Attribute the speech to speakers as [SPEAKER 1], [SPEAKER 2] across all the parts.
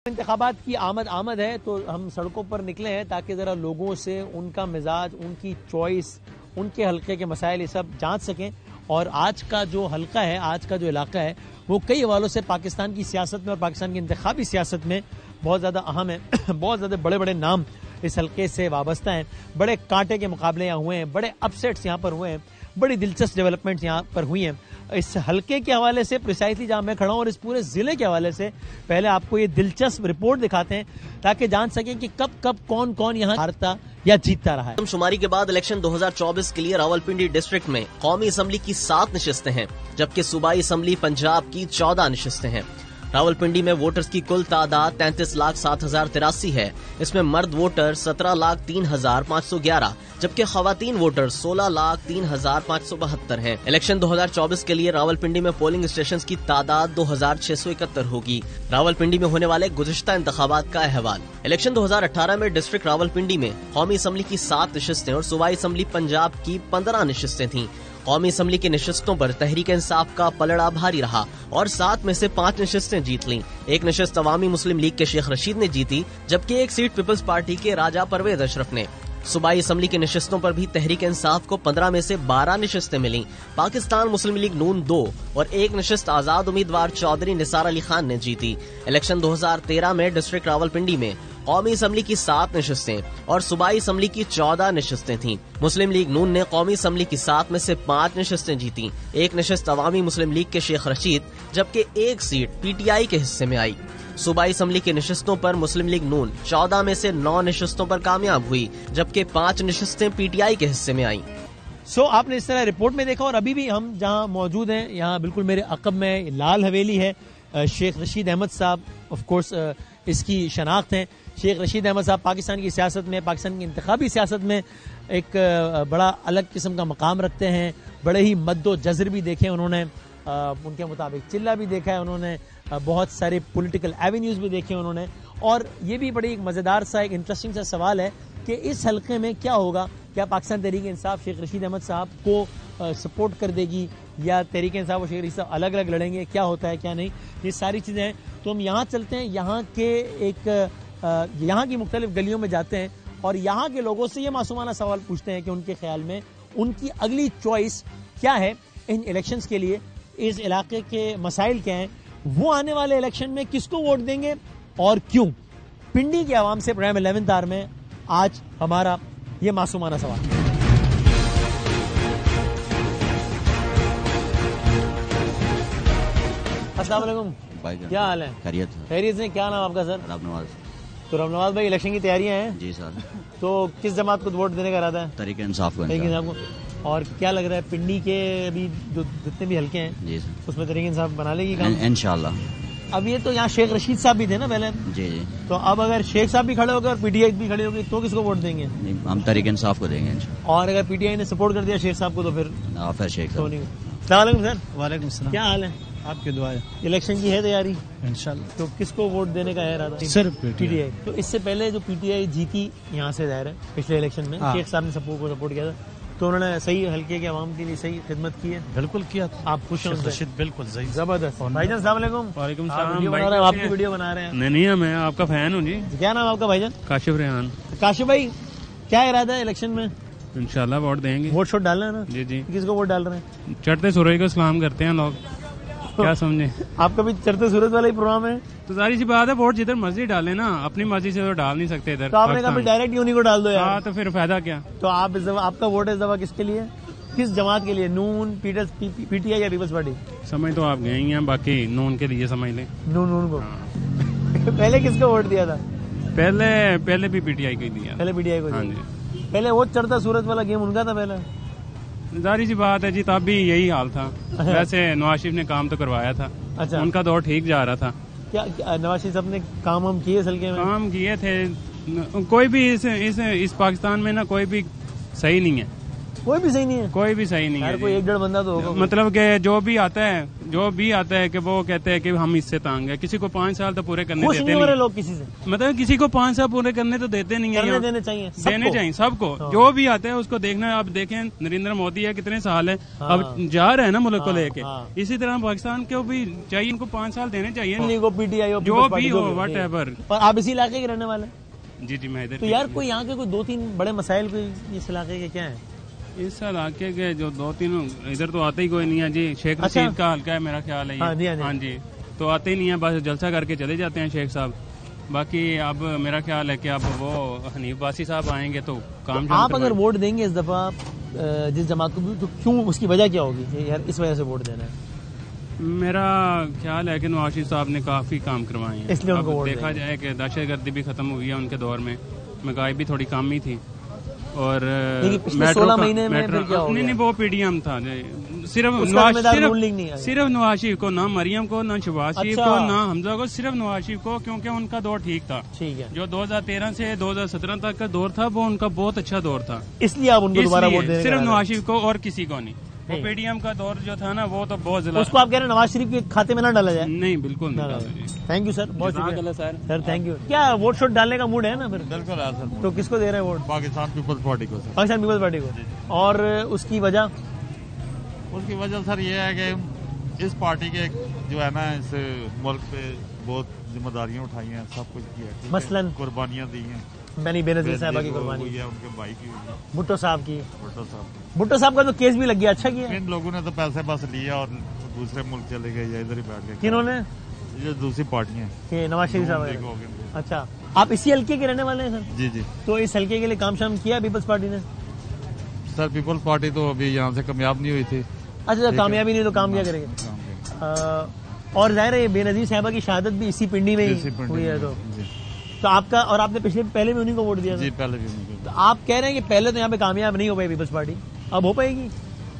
[SPEAKER 1] इंतखाबात की आमद है तो हम सड़कों पर निकले हैं ताकि ज़रा लोगों से उनका मिजाज, उनकी चॉइस, उनके हल्के के मसाइल ये सब जांच सकें। और आज का जो हल्का है, आज का जो इलाका है, वो कई हवालों से पाकिस्तान की सियासत में और पाकिस्तान की इंतखाबी सियासत में बहुत ज़्यादा अहम है। बहुत ज़्यादा बड़े बड़े नाम इस हल्के से वाबस्ता हैं। बड़े कांटे के मुकाबले यहाँ हुए हैं, बड़े अपसेट्स यहाँ पर हुए हैं, बड़ी दिलचस्प डेवलपमेंट्स यहाँ पर हुई हैं। इस हल्के के हवाले से प्रिसाइसली जहां मैं खड़ा हूं और इस पूरे जिले के हवाले से पहले आपको ये दिलचस्प रिपोर्ट दिखाते हैं ताकि जान सकें कि कब कब कौन कौन यहाँ हारता या जीतता रहा है।
[SPEAKER 2] शुमारी के बाद इलेक्शन 2024 के लिए रावलपिंडी डिस्ट्रिक्ट में कौमी असम्बली की 7 नशिस्तें हैं, जबकि सूबाई असम्बली पंजाब की 14 नशिस्तें हैं। रावलपिंडी में वोटर्स की कुल तादाद 33,07,083 है। इसमें मर्द वोटर 17,03,511 जबकि खवातीन वोटर 16,03,572 हैं। इलेक्शन 2024 के लिए रावलपिंडी में पोलिंग स्टेशन की तादाद 2,671 होगी। रावलपिंडी में होने वाले गुज़िश्ता इंतखाबात का अहवाल। इलेक्शन 2018 में डिस्ट्रिक्ट रावलपिंडी में कौमी असम्बली की 7 नशिस्तें और सूबाई असम्बली पंजाब की 15 नशिस्तें थीं। कौमी असम्बली की नशिस्तों पर तहरीक इंसाफ का पलड़ा भारी रहा और 7 में से 5 नशिस्तें जीत लीं। एक नशिस्त अवामी मुस्लिम लीग के शेख रशीद ने जीती, जबकि एक सीट पीपल्स पार्टी के राजा परवेज अशरफ ने। सूबाई असम्बली की नशिस्तों पर भी तहरीक इंसाफ को 15 में से 12 नशिस्तें मिली। पाकिस्तान मुस्लिम लीग नून 2 और एक नशिस्त आजाद उम्मीदवार चौधरी निसार अली खान ने जीती। इलेक्शन 2013 में डिस्ट्रिक्ट रावलपिंडी में कौमी असम्बली की 7 नशिस्तें और सूबाई असम्बली की 14 नशिस्तें थीं। मुस्लिम लीग नून ने कौमी असम्बली की 7 में से 5 नशिस्तें जीती। एक नशिस्त अवामी मुस्लिम लीग के शेख रशीद, जबकि एक सीट PTI के हिस्से में आई। सूबाई असम्बली की नशिस्तों पर मुस्लिम लीग नून 14 में से 9 नशिस्तों पर कामयाब हुई, जबकि 5 नशिस्तें PTI के हिस्से में आईं।
[SPEAKER 1] आपने इस तरह रिपोर्ट में देखा। और अभी भी हम जहां मौजूद हैं, यहाँ बिल्कुल मेरे अकब में लाल हवेली है। शेख रशीद अहमद साहब ऑफ कोर्स इसकी शनाख्त है। शेख रशीद अहमद साहब पाकिस्तान की सियासत में, पाकिस्तान की इंतखाबी सियासत में एक बड़ा अलग किस्म का मकाम रखते हैं। बड़े ही मद्दो जज़र भी देखे उन्होंने, उनके मुताबिक चिल्ला भी देखा है उन्होंने, बहुत सारे पॉलिटिकल एवेन्यूज भी देखे उन्होंने। और ये भी बड़ी एक मज़ेदार सा, एक इंटरेस्टिंग सा सवाल है कि इस हल्के में क्या होगा। क्या पाकिस्तान तहरीक इंसाफ शेख रशीद अहमद साहब को सपोर्ट कर देगी या तहरीक इंसाफ और शेख रशीद साहब अलग अलग लड़ेंगे, क्या होता है क्या नहीं, ये सारी चीज़ें हैं। तो हम यहाँ चलते हैं, यहाँ की मुख्तलिफ गलियों में जाते हैं और यहाँ के लोगों से ये मासूमाना सवाल पूछते हैं कि उनके ख्याल में उनकी अगली चॉइस क्या है इन इलेक्शंस के लिए, इस इलाके के मसाइल क्या हैं, वो आने वाले इलेक्शन में किसको वोट देंगे और क्यों। पिंडी के आवाम से प्रोग्राम 11th आवर में आज हमारा ये मासूमाना सवाल। अस्सलाम वालेकुम, क्या हाल है? खैरियत से। क्या नाम आपका सर?
[SPEAKER 3] नवाज।
[SPEAKER 1] तो रमनवाज भाई, इलेक्शन की तैयारियां हैं?
[SPEAKER 3] जी सर।
[SPEAKER 1] तो किस जमात को वोट देने का इरादा है?
[SPEAKER 3] तहरीक इंसाफ को।
[SPEAKER 1] तहरीक इंसाफ को। और क्या लग रहा है पिंडी के अभी जो जितने भी हल्के हैं
[SPEAKER 3] जी सर,
[SPEAKER 1] उसमें तहरीक इंसाफ बना लेगी काम
[SPEAKER 3] इंशाल्लाह।
[SPEAKER 1] अब ये तो यहाँ शेख रशीद साहब भी थे ना पहले?
[SPEAKER 3] जी जी।
[SPEAKER 1] तो अब अगर शेख साहब भी खड़े होकर और PTI भी खड़े होगी तो किसको वोट देंगे?
[SPEAKER 3] हम तहरीक इंसाफ को देंगे।
[SPEAKER 1] और अगर PTI ने सपोर्ट कर दिया शेख साहब को तो फिर
[SPEAKER 3] शेख
[SPEAKER 1] तो नहीं। सलाम सर।
[SPEAKER 4] वालेकुम सलाम।
[SPEAKER 1] क्या हाल है?
[SPEAKER 4] आपकी दुआ है।
[SPEAKER 1] इलेक्शन की है तैयारी
[SPEAKER 4] इंशाल्लाह।
[SPEAKER 1] तो किसको वोट देने का है इरादा?
[SPEAKER 4] सिर्फ
[SPEAKER 1] PTI। तो इससे पहले जो PTI जीती यहाँ से जाहिर है पिछले इलेक्शन में, शेख साहब ने सपोर्ट किया था, तो उन्होंने सही हल्के के आवाम के लिए सही खिदमत की है।
[SPEAKER 4] बिल्कुल किया।
[SPEAKER 1] आप खुश हैं उनसे?
[SPEAKER 4] बिल्कुल सही,
[SPEAKER 1] जबरदस्त। भाईजान अस्सलाम वालेकुम।
[SPEAKER 4] वालेकुम
[SPEAKER 1] सलाम।
[SPEAKER 4] सलाम।
[SPEAKER 1] आपकी वीडियो बना रहे हैं?
[SPEAKER 4] नहीं, मैं आपका फैन हूँ जी।
[SPEAKER 1] क्या नाम आपका भाईजान?
[SPEAKER 4] काशिफ रेहान।
[SPEAKER 1] काशिफ भाई, क्या इरादा है इलेक्शन में?
[SPEAKER 4] इंशाल्लाह वोट देंगे।
[SPEAKER 1] वोट शोट डालना है ना?
[SPEAKER 4] जी जी।
[SPEAKER 1] किसको वोट डाल रहे हैं?
[SPEAKER 4] चढ़ते सूरज को सलाम करते हैं लोग, क्या समझे।
[SPEAKER 1] आपका भी चढ़ते सूरज वाला ही प्रोग्राम है?
[SPEAKER 4] तो सारी सी बात है, वोट जिधर मर्जी डाले ना, अपनी मर्जी से तो डाल नहीं सकते इधर।
[SPEAKER 1] तो आपने कहा डायरेक्ट उन्हीं को डाल दो यार।
[SPEAKER 4] हाँ, तो फिर फायदा क्या।
[SPEAKER 1] तो आप आपका वोट इस दफा किसके लिए, किस जमात के लिए? नून, PTI या पीपल्स पार्टी?
[SPEAKER 4] समझ तो आप गए ही हैं, बाकी नून के लिए समझ लें।
[SPEAKER 1] नून को। पहले किसको वोट दिया था?
[SPEAKER 4] पहले भी PTI को ही दिया।
[SPEAKER 1] पहले PTI को?
[SPEAKER 4] हाँ जी।
[SPEAKER 1] पहले वो चढ़ता सूरज वाला गेम उनका था पहले?
[SPEAKER 4] जारी सी बात है जी, तब भी यही हाल था। वैसे नवाज शरीफ ने काम तो करवाया था।
[SPEAKER 1] अच्छा।
[SPEAKER 4] उनका दौर ठीक जा रहा था।
[SPEAKER 1] क्या नवाज शरीफ साहब ने काम हम किए हल्के में?
[SPEAKER 4] काम किए थे। कोई भी इस पाकिस्तान में ना कोई भी सही नहीं है।
[SPEAKER 1] कोई भी सही नहीं है,
[SPEAKER 4] कोई भी सही नहीं
[SPEAKER 1] यार
[SPEAKER 4] है
[SPEAKER 1] कोई
[SPEAKER 4] जी।
[SPEAKER 1] 1-1.5 बंदा तो होगा।
[SPEAKER 4] मतलब कि जो भी आता है कि वो कहते हैं कि हम इससे तंग है, किसी को 5 साल तो पूरे करने
[SPEAKER 1] खुश
[SPEAKER 4] देते
[SPEAKER 1] नहीं हो रहे
[SPEAKER 4] नहीं,
[SPEAKER 1] लोग किसी से,
[SPEAKER 4] मतलब किसी को 5 साल पूरे करने तो देते नहीं है
[SPEAKER 1] करने
[SPEAKER 4] यहाँ।
[SPEAKER 1] देने चाहिए,
[SPEAKER 4] देने
[SPEAKER 1] सबको।
[SPEAKER 4] चाहिए सबको,
[SPEAKER 1] हाँ।
[SPEAKER 4] जो भी आता है उसको देखना है। अब देखें नरेंद्र मोदी है, कितने साल है
[SPEAKER 1] हाँ।
[SPEAKER 4] अब जा रहे हैं ना मुल्क को
[SPEAKER 1] हाँ,
[SPEAKER 4] लेके,
[SPEAKER 1] हाँ।
[SPEAKER 4] इसी तरह पाकिस्तान को भी चाहिए, इनको 5 साल देने चाहिए।
[SPEAKER 1] दिल्ली को पीटीआई हो,
[SPEAKER 4] जो
[SPEAKER 1] पीपल्स
[SPEAKER 4] भी
[SPEAKER 1] पार्टी,
[SPEAKER 4] हो
[SPEAKER 1] जो भी
[SPEAKER 4] whatever।
[SPEAKER 1] और आप इसी इलाके के रहने वाले हैं?
[SPEAKER 4] जी जी मैं इधर
[SPEAKER 1] तो यार कोई यहाँ के कोई 2-3 बड़े मसाइल कोई इस इलाके के क्या है?
[SPEAKER 4] इस इलाके के जो 2-3 इधर तो आते ही कोई नहीं है जी। शेख
[SPEAKER 1] अच्छा।
[SPEAKER 4] रशीद का हल्का है मेरा ख्याल है ये।
[SPEAKER 1] हाँ जी, हाँ जी।
[SPEAKER 4] हाँ जी, तो आते ही नहीं है, बस जलसा करके चले जाते हैं शेख साहब। बाकी अब मेरा ख्याल है कि अब वो हनीफ बासी साहब आएंगे तो काम
[SPEAKER 1] तो आप अगर वोट देंगे इस दफा जिस जमात को भी, तो क्यों, उसकी वजह क्या होगी यार इस वजह से वोट देना है?
[SPEAKER 4] मेरा ख्याल है कि नवाज शरीफ साहब ने काफी काम करवाए हैं,
[SPEAKER 1] इसलिए उनको
[SPEAKER 4] अब
[SPEAKER 1] वोट
[SPEAKER 4] देखा जाए कि दहशतगर्दी भी खत्म हुई है उनके दौर में, महंगाई भी थोड़ी कम ही थी, और
[SPEAKER 1] लेकिन पिछले
[SPEAKER 4] मेट्रो
[SPEAKER 1] 16
[SPEAKER 4] का-
[SPEAKER 1] महीने में
[SPEAKER 4] मेट्रो-
[SPEAKER 1] फिर क्या हो
[SPEAKER 4] नहीं
[SPEAKER 1] गया?
[SPEAKER 4] नहीं वो पीडीएम था सिर्फ
[SPEAKER 1] उसका जिम्मेदार रूलिंग नहीं है।
[SPEAKER 4] सिर्फ नवाज शरीफ को, ना मरियम को, ना शहबाज शरीफ
[SPEAKER 1] अच्छा।
[SPEAKER 4] को, ना हमजा को, सिर्फ नवाज शरीफ को, क्योंकि उनका दौर ठीक था।
[SPEAKER 1] ठीक है,
[SPEAKER 4] जो 2013 से 2017 तक का दौर था वो उनका बहुत अच्छा दौर था,
[SPEAKER 1] इसलिए आप उनको दोबारा वोट
[SPEAKER 4] इसलिए
[SPEAKER 1] देने
[SPEAKER 4] सिर्फ
[SPEAKER 1] का
[SPEAKER 4] नवाज शरीफ को और किसी को नहीं। वो
[SPEAKER 1] नहीं।
[SPEAKER 4] पीडीएम का दौर जो था ना वो तो बहुत ज्यादा।
[SPEAKER 1] उसको आप कह रहे हैं नवाज शरीफ के खाते में ना डाला जाए?
[SPEAKER 4] नहीं बिल्कुल नहीं डाला जी।
[SPEAKER 1] थैंक यू सर, बहुत शुक्रिया
[SPEAKER 4] जज़ाकल्लाह सर।
[SPEAKER 1] Sir, thank you. क्या वोट शोट डालने का मूड है ना फिर?
[SPEAKER 5] बिल्कुल है सर,
[SPEAKER 1] तो किसको दे रहे हैं वोट?
[SPEAKER 5] पाकिस्तान पीपल्स पार्टी को सर।
[SPEAKER 1] पाकिस्तान पीपल्स पार्टी को। और उसकी वजह?
[SPEAKER 5] उसकी वजह सर ये है कि इस पार्टी के जो है ना इस मुल्क पे बहुत जिम्मेदारियां उठाई हैं, सब कुछ किया है, ठीक है?
[SPEAKER 1] मसलन?
[SPEAKER 5] कुर्बानियां दी हैं,
[SPEAKER 1] मैंने बेनजीर साहबा की
[SPEAKER 5] हुई
[SPEAKER 1] कुर्बानी,
[SPEAKER 5] है, उनके भाई की हुई है,
[SPEAKER 1] भुट्टो साहब की।
[SPEAKER 5] भुट्टो साहब।
[SPEAKER 1] भुट्टो साहब का तो केस भी लग गया, अच्छा किया।
[SPEAKER 5] इन लोगों ने तो पैसे बस लिया और दूसरे मुल्क चले गए या इधर ही बैठ गए।
[SPEAKER 1] किन्होंने?
[SPEAKER 5] ये दूसरी पार्टियां हैं,
[SPEAKER 1] कि नवाज शरीफ
[SPEAKER 5] नून
[SPEAKER 1] साहब
[SPEAKER 5] लीग
[SPEAKER 1] है।
[SPEAKER 5] हो गए।
[SPEAKER 1] अच्छा, आप इसी हल्के के रहने वाले हैं सर?
[SPEAKER 5] जी जी
[SPEAKER 1] तो इस हल्के के लिए काम शाम किया पीपल्स पार्टी ने?
[SPEAKER 5] सर, पीपल्स पार्टी तो अभी यहाँ से कामयाब नहीं हुई थी।
[SPEAKER 1] अच्छा, कामयाबी नहीं तो काम क्या करेंगे?
[SPEAKER 5] काम किया।
[SPEAKER 1] और जाहिर है ये बेनजीर साहबा की शहादत भी इसी पिंडी में
[SPEAKER 5] इसी
[SPEAKER 1] ही
[SPEAKER 5] पिंडी
[SPEAKER 1] हुई है।
[SPEAKER 5] में,
[SPEAKER 1] तो
[SPEAKER 5] जी
[SPEAKER 1] तो आपका, और आपने पहले भी उन्हीं को वोट दिया था?
[SPEAKER 5] जी, पहले भी उनको।
[SPEAKER 1] तो आप कह रहे हैं कि पहले तो यहाँ पे कामयाब नहीं हो पाई पीपल्स पार्टी, अब हो पाएगी?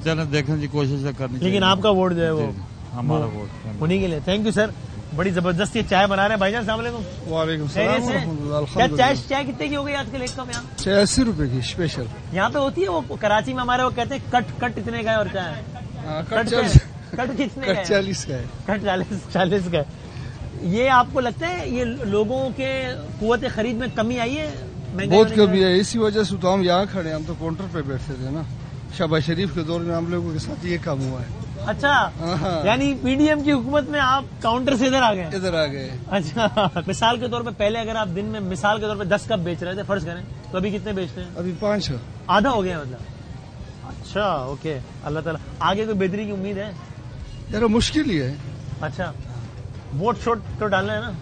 [SPEAKER 5] चलो देखें जी, कोशिश तो करनी चाहिए।
[SPEAKER 1] लेकिन आपका वोट जो है वो
[SPEAKER 5] जी, जी, हमारा वोट
[SPEAKER 1] उन्हीं के लिए। थैंक यू सर, बड़ी जबरदस्त ये चाय बना रहे हैं भाईजान। अस्सलाम वालेकुम।
[SPEAKER 6] वालेकुम
[SPEAKER 1] खैरियत से? क्या चाय चाय कितने की हो गई आजकल एक कप यहाँ?
[SPEAKER 6] 80 रुपए की स्पेशल।
[SPEAKER 1] यहाँ पे होती है वो कराची में हमारे, वो कहते हैं कट कट इतने का है, और क्या है
[SPEAKER 6] कट
[SPEAKER 1] कट कितने का है?
[SPEAKER 6] 40 का है।
[SPEAKER 1] कट 40 का है। ये आपको लगता है ये लोगों के कुव्वत खरीद में कमी आई है? महंगाई
[SPEAKER 6] बहुत
[SPEAKER 1] होने की
[SPEAKER 6] कमी है, इसी वजह से तो हम यहाँ खड़े हैं, हम तो काउंटर पे बैठते थे ना। शहबाज शरीफ के दौर में हम लोगों के साथ ये काम हुआ है।
[SPEAKER 1] अच्छा,
[SPEAKER 6] हाँ।
[SPEAKER 1] यानी पीडीएम की हुकूमत में आप काउंटर से इधर आ गए?
[SPEAKER 6] इधर आ गए।
[SPEAKER 1] अच्छा, मिसाल के तौर पे पहले अगर आप दिन में मिसाल के तौर पे 10 कप बेच रहे थे फर्ज करें, तो अभी कितने बेचते हैं?
[SPEAKER 6] अभी 5 है।
[SPEAKER 1] आधा हो गया मतलब। अच्छा, ओके, अल्लाह ताला आगे कोई बेहतरी की उम्मीद है?
[SPEAKER 6] यार मुश्किल ही है।
[SPEAKER 1] अच्छा, वोट शोट तो डालना है ना?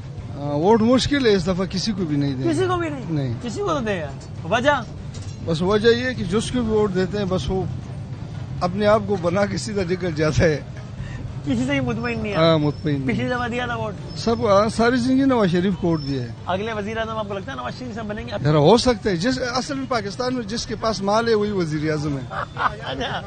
[SPEAKER 6] वोट मुश्किल है इस दफा, किसी को भी नहीं देंगे।
[SPEAKER 1] किसी को भी नहीं?
[SPEAKER 6] नहीं।
[SPEAKER 1] किसी को तो देगा। वजह?
[SPEAKER 6] बस वजह ये कि जिसको भी वोट देते हैं बस वो अपने आप को बना के सीधा निकल जाता है।
[SPEAKER 1] किसी से ही मुतमईन नहीं है?
[SPEAKER 6] हाँ, मुतमईन
[SPEAKER 1] पिछली
[SPEAKER 6] नहीं।
[SPEAKER 1] दफा दिया था वोट,
[SPEAKER 6] सब सारी जिंदगी नवाज शरीफ को वोट दिया है।
[SPEAKER 1] अगले वजीर आजम आपको लगता है नवाज शरीफ साहब बनेंगे?
[SPEAKER 6] यार हो सकता है, जिस असल में पाकिस्तान में जिसके पास माल है वही वजीर आजम है,
[SPEAKER 1] अच्छा,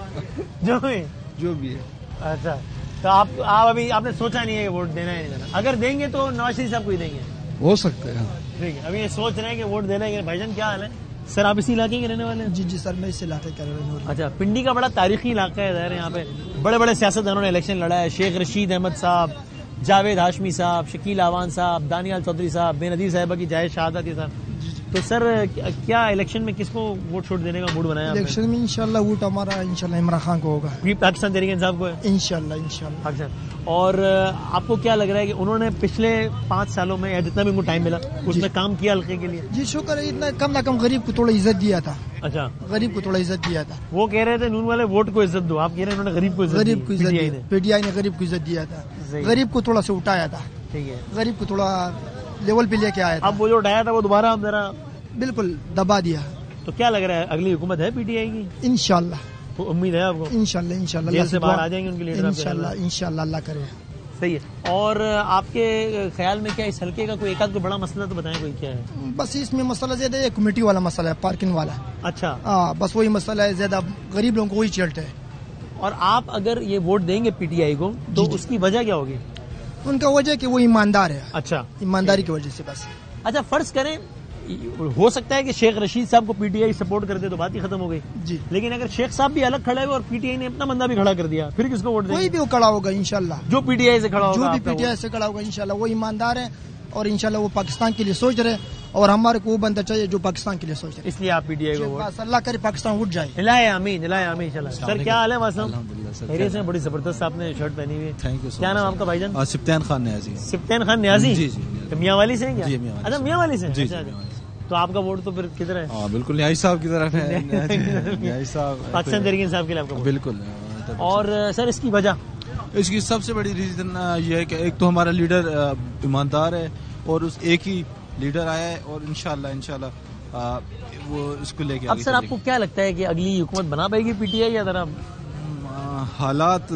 [SPEAKER 1] जो भी।
[SPEAKER 6] जो भी है।
[SPEAKER 1] अच्छा, तो आप अभी आपने सोचा नहीं है कि वोट देना है नहीं देना? अगर देंगे तो नवाज शरीफ साहब को ही देंगे?
[SPEAKER 6] हो सकता है। हाँ।
[SPEAKER 1] ठीक है, अभी ये सोच रहे हैं कि वोट देना है। भाईजान क्या हाल है? सर आप इसी इलाके के रहने वाले हैं?
[SPEAKER 7] जी जी सर, मैं इस इलाके का रहने वाला हूं।
[SPEAKER 1] अच्छा, पिंडी का बड़ा तारीखी इलाका है, ज़ाहिर है यहाँ पे बड़े बड़े सियासतदानों ने इलेक्शन लड़ा है। शेख रशीद अहमद साहब, जावेद हाशमी साहब, शकील आवान साहब, दानियाल चौधरी साहब, बेनजीर साहिबा की जायज शहादत है सर। तो सर क्या इलेक्शन में किसको वोट शोट देने का मूड बनाया आपने?
[SPEAKER 7] इलेक्शन में इंशाल्लाह वोट हमारा इंशाल्लाह इमरान खान को होगा।
[SPEAKER 1] भी पाकिस्तान तहरीक इंसाफ को है?
[SPEAKER 7] इंशाल्लाह इंशाल्लाह।
[SPEAKER 1] पाकिस्तान। और आपको क्या लग रहा है कि उन्होंने पिछले 5 सालों में या जितना भी उनको टाइम मिला उसमें काम किया हल्के के लिए?
[SPEAKER 7] जी शुक्र है, इतना कम ना कम गरीब को थोड़ा इज्जत दिया था।
[SPEAKER 1] अच्छा,
[SPEAKER 7] गरीब को थोड़ा इज्जत दिया था।
[SPEAKER 1] वो कह रहे थे नून वाले वोट को इज्जत दो, आप कह रहे हैं उन्होंने गरीब को इज्जत दी,
[SPEAKER 7] गरीब को इज्जत
[SPEAKER 1] PTI
[SPEAKER 7] दी,
[SPEAKER 1] ने।
[SPEAKER 7] पीटीआई ने गरीब को इज्जत दिया था।
[SPEAKER 1] सही।
[SPEAKER 7] गरीब को थोड़ा सा उठाया था,
[SPEAKER 1] ठीक है,
[SPEAKER 7] गरीब को थोड़ा लेवल पे लेके आया था।
[SPEAKER 1] अब वो जो उठाया था वो दोबारा अब जरा
[SPEAKER 7] बिल्कुल दबा दिया।
[SPEAKER 1] तो क्या लग रहा है अगली हुकूमत है पीटीआई की?
[SPEAKER 7] इंशाल्लाह
[SPEAKER 1] तो उम्मीद है आपको?
[SPEAKER 7] इंशाल्लाह इंशाल्लाह
[SPEAKER 1] जेल से बाहर आ जाएंगे उनके लीडर?
[SPEAKER 7] इंशाल्लाह इंशाल्लाह अल्लाह करे।
[SPEAKER 1] सही है। और आपके ख्याल में क्या इस हल्के का कोई एक आध कोई बड़ा मसला तो बताएं, कोई क्या है?
[SPEAKER 7] बस इसमें मसला ज्यादा है, कमेटी वाला मसला है, पार्किंग वाला।
[SPEAKER 1] अच्छा,
[SPEAKER 7] हाँ, बस वही मसला है, ज्यादा गरीब लोगों को वही चलता है।
[SPEAKER 1] और आप अगर ये वोट देंगे पीटीआई को तो उसकी वजह क्या होगी?
[SPEAKER 7] उनका वजह कि वो ईमानदार है।
[SPEAKER 1] अच्छा,
[SPEAKER 7] ईमानदारी की वजह से बस।
[SPEAKER 1] अच्छा, फर्ज करें हो सकता है कि शेख रशीद साहब को पीटीआई सपोर्ट कर दे तो बात ही खत्म हो गई
[SPEAKER 7] जी।
[SPEAKER 1] लेकिन अगर शेख साहब भी अलग खड़े हुए और पीटीआई ने अपना बंदा भी खड़ा कर दिया फिर किसको वोट
[SPEAKER 7] कोई
[SPEAKER 1] देंगे?
[SPEAKER 7] भी वो खड़ा होगा इंशाल्लाह,
[SPEAKER 1] जो पीटीआई से खड़ा
[SPEAKER 7] जो
[SPEAKER 1] होगा
[SPEAKER 7] भी
[SPEAKER 1] आपका
[SPEAKER 7] पीटीआई से खड़ा होगा इंशाल्लाह वो ईमानदार है और इंशाल्लाह वो पाकिस्तान के लिए सोच रहे हैं और हमारे को वो बंदा चाहिए जो पाकिस्तान के लिए सोच रहे
[SPEAKER 1] वोट। इसलिए आप पीटीआई को
[SPEAKER 7] हैं।
[SPEAKER 1] वोट
[SPEAKER 7] बस अल्लाह करे पाकिस्तान उठ जाए।
[SPEAKER 1] हिलाए आमीन इंशाल्लाह। सर क्या हाल है वासम?
[SPEAKER 8] अल्हम्दुलिल्लाह सर।
[SPEAKER 1] खैरियत से? बड़ी जबरदस्त आपने शर्ट पहनी हुई है।
[SPEAKER 8] थैंक यू सो
[SPEAKER 1] क्या
[SPEAKER 8] मच।
[SPEAKER 1] नाम आपका भाईजान?
[SPEAKER 8] सिफ्तान खान न्याजी।
[SPEAKER 1] सिफ्तान खान न्याजी?
[SPEAKER 8] जी जी।
[SPEAKER 1] तो मियाँ वाली से हैं क्या?
[SPEAKER 8] जी, मियाँ वाली
[SPEAKER 1] अच्छा
[SPEAKER 8] से।
[SPEAKER 1] मियाँ वाली से हैं?
[SPEAKER 8] जी,
[SPEAKER 1] अच्छा,
[SPEAKER 8] जी,
[SPEAKER 1] अच्छा।
[SPEAKER 8] मियाँ वाली से।
[SPEAKER 1] तो आपका वोट तो फिर किधर है?
[SPEAKER 8] हाँ बिल्कुल न्याजी साहब की तरफ है। न्याजी साहब
[SPEAKER 1] पाकिस्तान तहरीक इंसाफ के लिए आपका वोट।
[SPEAKER 8] बिल्कुल।
[SPEAKER 1] और सर इसकी वजह?
[SPEAKER 8] इसकी सबसे बड़ी रीजन ये है कि एक तो हमारा लीडर ईमानदार है और उस एक ही लीडर आया है और इंशाल्लाह वो इसको लेके
[SPEAKER 1] अब सर आपको क्या लगता है कि अगली हुकूमत बना पाएगी पीटीआई या जरा
[SPEAKER 8] हालात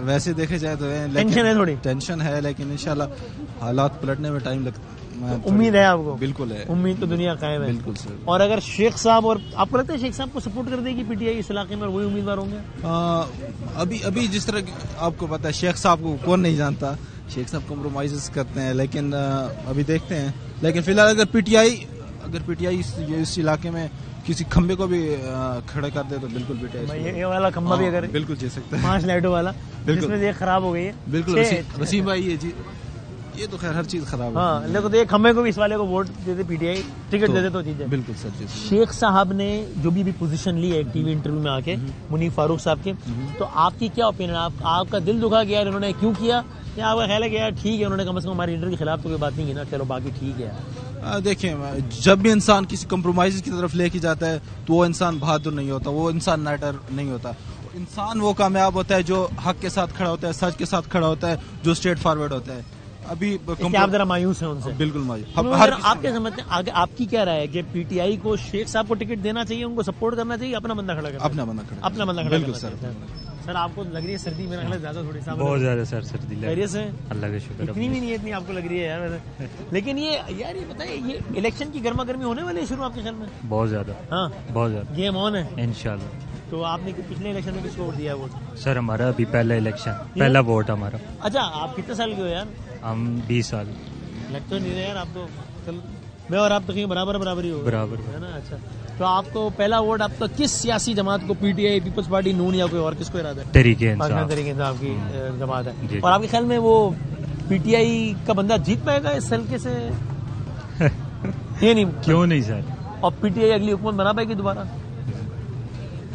[SPEAKER 8] वैसे देखे जाए तो
[SPEAKER 1] टेंशन है थोड़ी?
[SPEAKER 8] टेंशन है लेकिन इंशाल्लाह हालात पलटने में टाइम लगता है।
[SPEAKER 1] उम्मीद है आपको?
[SPEAKER 8] बिल्कुल है,
[SPEAKER 1] उम्मीद तो दुनिया कायम है।
[SPEAKER 8] बिल्कुल सर।
[SPEAKER 1] और अगर शेख साहब और आपको लगता है शेख साहब को सपोर्ट कर देगी पीटीआई इस इलाके में और वही उम्मीदवार होंगे?
[SPEAKER 8] अभी जिस तरह आपको पता है शेख साहब को कौन नहीं जानता, शेख साहब कॉम्प्रोमाइज करते हैं लेकिन अभी देखते हैं। लेकिन फिलहाल अगर पीटीआई इस इलाके में किसी खंबे को भी खड़ा कर दे तो बिल्कुल पीटीआई
[SPEAKER 1] ये वाला खंबा भी अगर
[SPEAKER 8] बिल्कुल जी सकते हैं।
[SPEAKER 1] 5 लाइटों वाला जिसमें से एक खराब हो गई है।
[SPEAKER 8] बिल्कुल रसीम भाई ये तो खैर हर चीज खराब है।
[SPEAKER 1] हाँ लेकिन तो ये खंबे को भी इस वाले को वोट देते पीटीआई टिकट देते तो चीजें।
[SPEAKER 8] बिल्कुल सर जी।
[SPEAKER 1] शेख साहब ने जो भी पोजीशन ली है टीवी इंटरव्यू में आके मुनीफ फारूक साहब के, तो आपकी क्या ओपिनियन? आपका दिल दुखा गया इन्होंने क्यों किया या आपका ख्याल है कि यार ठीक है उन्होंने कम से कम हमारे लीडर के खिलाफ तो कोई बात नहीं की ना, चलो बाकी ठीक है?
[SPEAKER 8] देखिए जब भी इंसान किसी कॉम्प्रोमाइज की तरफ लेके जाता है तो वो इंसान बहादुर नहीं होता, वो इंसान नाइटर नहीं होता। इंसान वो कामयाब होता है जो हक के साथ खड़ा होता है, सच के साथ खड़ा होता है, जो स्ट्रेट फॉरवर्ड होता है। अभी
[SPEAKER 1] आप जरा मायूस हैं उनसे?
[SPEAKER 8] बिल्कुल मायूस।
[SPEAKER 1] आप क्या समझते हैं आगे आपकी क्या राय है कि पीटीआई को शेख साहब को टिकट देना चाहिए, उनको सपोर्ट करना चाहिए, अपना बंदा खड़ा करना?
[SPEAKER 8] अपना बंदा खड़ा
[SPEAKER 1] बिल्कुल सर आपको लग रही है सर्दी? मेरा ख्याल है ज्यादा थोड़ी सा
[SPEAKER 4] बहुत ज्यादा सर सर्दी लग
[SPEAKER 1] खैरियत से?
[SPEAKER 4] अल्लाह का शुक्र।
[SPEAKER 1] इतनी भी नहीं है इतनी आपको लग रही है यार वैसे। लेकिन ये यार ये बताइए ये इलेक्शन की गर्मा गर्मी होने वाली है शुरू आपके ख्याल में?
[SPEAKER 4] बहुत ज्यादा।
[SPEAKER 1] हाँ
[SPEAKER 4] बहुत ज्यादा।
[SPEAKER 1] गेम ऑन है
[SPEAKER 4] इंशाल्लाह।
[SPEAKER 1] तो आपने पिछले इलेक्शन में किसको वोट दिया वोट?
[SPEAKER 4] सर हमारा अभी पहला इलेक्शन, पहला वोट हमारा।
[SPEAKER 1] अच्छा आप कितने साल के हो यार?
[SPEAKER 4] हम 20 साल।
[SPEAKER 1] लग तो नहीं रहे यार आप तो, चलो मैं और आप तो कहीं बराबर ही हो
[SPEAKER 4] बराबर
[SPEAKER 1] है ना? अच्छा तो आपको पहला वोट आपका किस सियासी जमात को? पीटीआई, पीपल्स पार्टी, नून या कोई और किसको इरादा है?
[SPEAKER 4] तरीके
[SPEAKER 1] तरीके इंसाफ की जमात है। और आपके ख्याल में वो पीटीआई का बंदा जीत पाएगा इस हल्के से? ये नहीं
[SPEAKER 4] क्यों नहीं सर?
[SPEAKER 1] और पीटीआई अगली हुकूमत बना पाएगी दोबारा?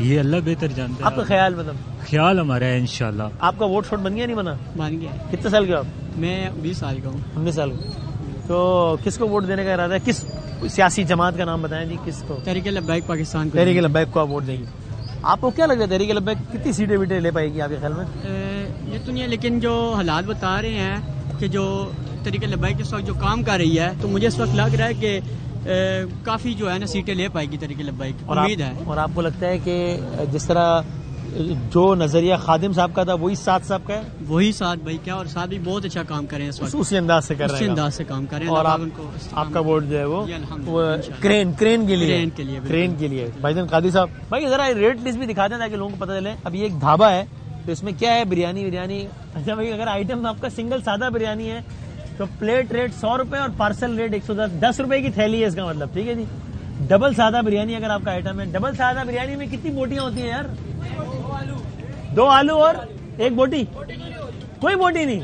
[SPEAKER 4] ये अल्लाह बेहतर जानता है।
[SPEAKER 1] आपका ख्याल मतलब?
[SPEAKER 4] ख्याल हमारा है इंशाल्लाह।
[SPEAKER 1] आपका वोट शोट बन गया नहीं बना?
[SPEAKER 9] बन गया।
[SPEAKER 1] कितने साल के हो आप?
[SPEAKER 9] मैं 20 साल का हूँ।
[SPEAKER 1] 19 साल का। तो किसको वोट देने का इरादा है? किस सियासी जमात का नाम बताएं जी किसको?
[SPEAKER 9] तहरीक लब्बैक पाकिस्तान को।
[SPEAKER 1] तहरीक लब्बैक को आप वोट देंगे? आपको क्या लगता है तहरीक लब्बैक कितनी सीटें वीटें ले पाएगी आपके ख्याल में?
[SPEAKER 9] ये तो नहीं है लेकिन जो हालात बता रहे हैं कि जो तहरीक लब्बैक इस वक्त जो काम कर रही है तो मुझे इस वक्त लग रहा है कि काफी जो है ना सीटें ले पाएगी तहरीक लब्बैक, उम्मीद है।
[SPEAKER 1] और आपको लगता है कि जिस तरह जो नजरिया खादिम साहब का था वही साथ साहब का है?
[SPEAKER 9] वही साथ भाई क्या, और साथ भी बहुत अच्छा काम कर रहे हैं इस वक्त,
[SPEAKER 1] उसी अंदाज से कर रहे हैं,
[SPEAKER 9] उसी अंदाज से काम कर रहे हैं।
[SPEAKER 1] और आपका वोट जो है वो क्रेन के लिए भाईजान कादी साहब। भाई जरा रेट लिस्ट भी दिखाते हैं ताकि लोगों को पता चले। अब ये एक ढाबा है तो इसमें क्या है? बिरयानी। अच्छा भाई अगर आइटम आपका सिंगल सादा बिरयानी है तो प्लेट रेट 100 रुपए और पार्सल रेट 110 रुपए की थैली है इसका मतलब, ठीक है जी। डबल सादा बिरयानी अगर आपका आइटम है, डबल सादा बिरयानी में कितनी बोटियां होती हैं यार? 2 आलू और 1 बोटी? कोई बोटी नहीं।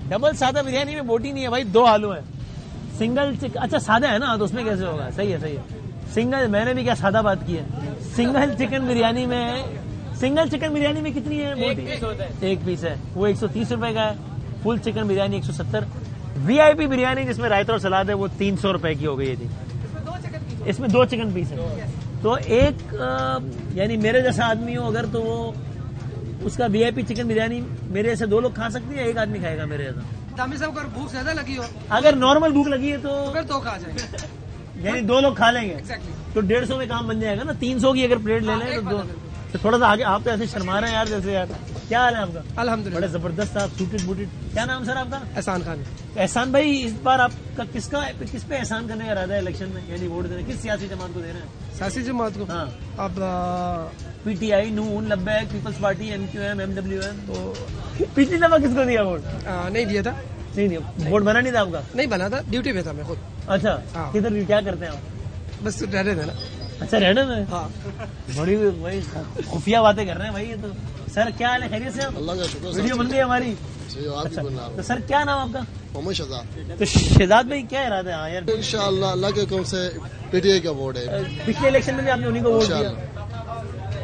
[SPEAKER 1] डबल सादा बिरयानी में बोटी नहीं है भाई, 2 आलू है। सिंगल अच्छा सादा है ना तो उसमें कैसे होगा? सही है सिंगल, मैंने भी क्या सादा बात की है। सिंगल चिकन बिरयानी में कितनी है बोटी? 1 पीस है, वो 130 रुपए का है। Full chicken biryani 170। VIP biryani जिसमें रायता और सलाद है वो 300 रुपए की हो गई थी। इसमें 2 चिकन पीस है तो एक यानी मेरे जैसा आदमी हो अगर तो वो उसका वीआईपी चिकन बिरयानी मेरे जैसे 2 लोग खा सकते हैं, एक आदमी खाएगा मेरे जैसा।
[SPEAKER 7] दामी साहब अगर भूख ज्यादा लगी हो,
[SPEAKER 1] अगर नॉर्मल भूख लगी है तो
[SPEAKER 7] फिर 2 खा जाएंगे,
[SPEAKER 1] यानी 2 लोग खा लेंगे तो 150 में काम बन जाएगा ना। 300 की अगर प्लेट ले लें तो थोड़ा सा आगे। आप तो ऐसे शर्मा रहे हैं यार जैसे यार। क्या हाल है आपका?
[SPEAKER 7] अल्हम्दुलिल्लाह
[SPEAKER 1] बड़े जबरदस्त आप सूटेड बूटेड। क्या नाम सर आपका?
[SPEAKER 7] एहसान खान।
[SPEAKER 1] एहसान भाई इस बार आपका किस पे एहसान करने का इरादा है इलेक्शन में, यानी वोट देने? किस सियासी जमात को दे रहे हैं?
[SPEAKER 7] सियासी जमात को?
[SPEAKER 1] हाँ
[SPEAKER 7] अब
[SPEAKER 1] पीटीआई, नून, लब्बैक, पीपल्स पार्टी, एमक्यूएम, एमडब्ल्यूएम। तो पिछली दफा किसको दिया वोट?
[SPEAKER 7] नहीं दिया था।
[SPEAKER 1] नहीं वोट बना नहीं था आपका?
[SPEAKER 10] नहीं बना था, ड्यूटी पे था मैं खुद।
[SPEAKER 1] अच्छा
[SPEAKER 10] हाँ।
[SPEAKER 1] किधर क्या करते हैं आप?
[SPEAKER 10] बस रह देना।
[SPEAKER 1] अच्छा रहने में?
[SPEAKER 10] हाँ।
[SPEAKER 1] बड़ी वही खुफिया बातें कर रहे हैं भाई ये तो। सर क्या हाल है, खैरियत से?
[SPEAKER 11] अल्लाह का शुक्र।
[SPEAKER 1] वीडियो बन गई हमारी।
[SPEAKER 11] अच्छा,
[SPEAKER 1] तो सर क्या नाम आपका?
[SPEAKER 11] मोहम्मद शहजाद।
[SPEAKER 1] तो शहजाद भाई क्या इरादा है यार?
[SPEAKER 11] इंशाअल्लाह अल्लाह के हुक्म से पीटीआई का वोट है।
[SPEAKER 1] पिछले इलेक्शन में भी आपने उन्हीं को वोट दिया।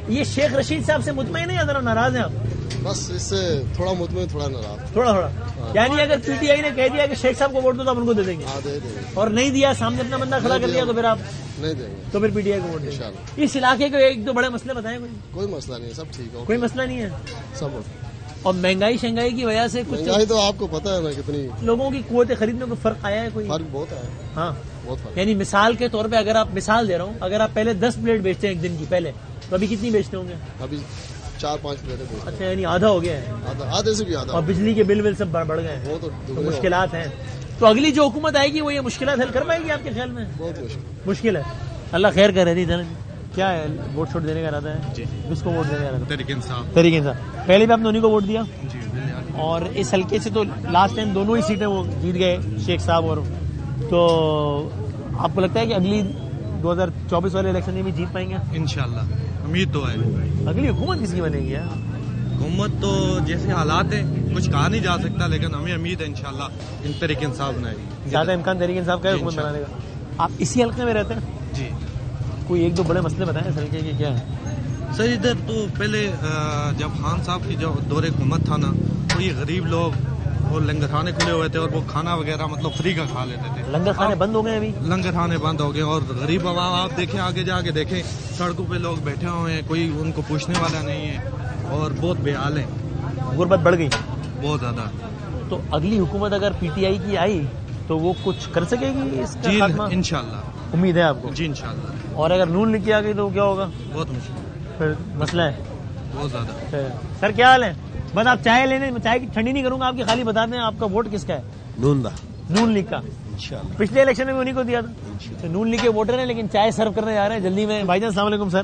[SPEAKER 1] ये शेख रशीद साहब से मुतमईन है या जरा नाराज हैं आप?
[SPEAKER 11] बस इससे थोड़ा मुतमईन थोड़ा नाराज।
[SPEAKER 1] थोड़ा यानी अगर पीटीआई ने कह दिया कि शेख साहब को वोट दो तो आप उनको दे देंगे?
[SPEAKER 11] हाँ दे देंगे।
[SPEAKER 1] और नहीं दिया, सामने अपना बंदा खड़ा कर दिया तो फिर आप
[SPEAKER 11] नहीं देंगे,
[SPEAKER 1] तो फिर पीटीआई को वोट देंगे। इस इलाके के एक दो बड़े मसले बताएं।
[SPEAKER 11] कोई मसला नहीं है, सब ठीक है।
[SPEAKER 1] कोई मसला नहीं है
[SPEAKER 11] सब।
[SPEAKER 1] और महंगाई शंगाई की वजह से कुछ
[SPEAKER 11] महंगाई तो आपको पता है ना कितनी,
[SPEAKER 1] लोगों की कुव्वत खरीदने को फर्क आया है? कोई
[SPEAKER 11] फर्क बहुत है।
[SPEAKER 1] हाँ
[SPEAKER 11] बहुत फर्क।
[SPEAKER 1] यानी मिसाल के तौर पे अगर आप, मिसाल दे रहा हूँ, अगर आप पहले 10 प्लेट बेचते हैं एक दिन की पहले, तो अभी कितनी बेचते होंगे?
[SPEAKER 11] अभी 4-5 प्लेटें बेचते हैं।
[SPEAKER 1] अच्छा यानी आधा हो गया है।
[SPEAKER 11] आधे से भी आधा।
[SPEAKER 1] और बिजली के बिल सब बढ़ गए हैं,
[SPEAKER 11] वो तो
[SPEAKER 1] मुश्किलात हैं। तो अगली जो हुकूमत आएगी वो ये मुश्किलात हल कर पाएगी आपके ख्याल में?
[SPEAKER 11] बहुत
[SPEAKER 1] मुश्किल है। अल्लाह खैर करे। नहीं क्या है, वोट छोड़ देने का इरादा है? जी। किसको वोट देने का इरादा?
[SPEAKER 12] तरीके इंसाफ।
[SPEAKER 1] तरीके इंसाफ। पहले भी आपने उन्हीं को वोट दिया?
[SPEAKER 12] जी।
[SPEAKER 1] और इस हल्के से तो लास्ट टाइम दोनों ही सीटें वो जीत गए, शेख साहब और। तो आपको लगता है कि अगली 2024 वाले इलेक्शन में भी जीत पाएंगे?
[SPEAKER 12] इंशाल्लाह उम्मीद तो है।
[SPEAKER 1] अगली हुकूमत किसकी बनेगी यार?
[SPEAKER 12] हुकूमत तो जैसे हालात है कुछ कहा नहीं जा सकता, लेकिन हमें उम्मीद है इंशाल्लाह इन तरीके इंसाफ ने
[SPEAKER 1] ज्यादा इम्कान तरीके इंसाफ का हुकूमत बनाने का। आप इसी हल्के में रहते हैं?
[SPEAKER 12] जी।
[SPEAKER 1] कोई एक दो बड़े मसले बताएं इस हल्के के क्या है?
[SPEAKER 12] सर इधर तो पहले जब खान साहब की जो दौरे हुकूमत था ना, तो ये गरीब लोग और लंगर खाने खुले हुए थे और वो खाना वगैरह मतलब फ्री का खा लेते थे।
[SPEAKER 1] लंगर खाने बंद हो गए अभी? लंगर
[SPEAKER 12] खाने बंद हो गए और गरीब आवाम आप देखें, आगे जाके देखें, सड़कों पे लोग बैठे हुए हैं, कोई उनको पूछने वाला नहीं है और बहुत बेहाल है।
[SPEAKER 1] गुर्बत बढ़ गई
[SPEAKER 12] बहुत ज्यादा।
[SPEAKER 1] तो अगली हुकूमत अगर पीटीआई की आई तो वो कुछ कर सकेगी इसका खात्मा?
[SPEAKER 12] इंशाल्लाह
[SPEAKER 1] उम्मीद है आपको?
[SPEAKER 12] जी इंशाल्लाह।
[SPEAKER 1] और अगर नून लिखी आ गई तो क्या होगा?
[SPEAKER 12] बहुत मुश्किल,
[SPEAKER 1] फिर मसला है
[SPEAKER 12] बहुत ज्यादा।
[SPEAKER 1] सर क्या हाल है? बस आप चाय लेने, चाय की ठंडी नहीं करूंगा आपकी, खाली बता दें आपका वोट किसका है? नून लीग का। पिछले इलेक्शन में भी उन्हीं को दिया था। तो नून लीग के वोटर हैं लेकिन चाय सर्व करने जा रहे हैं जल्दी में। भाईजान अस्सलाम वालेकुम सर,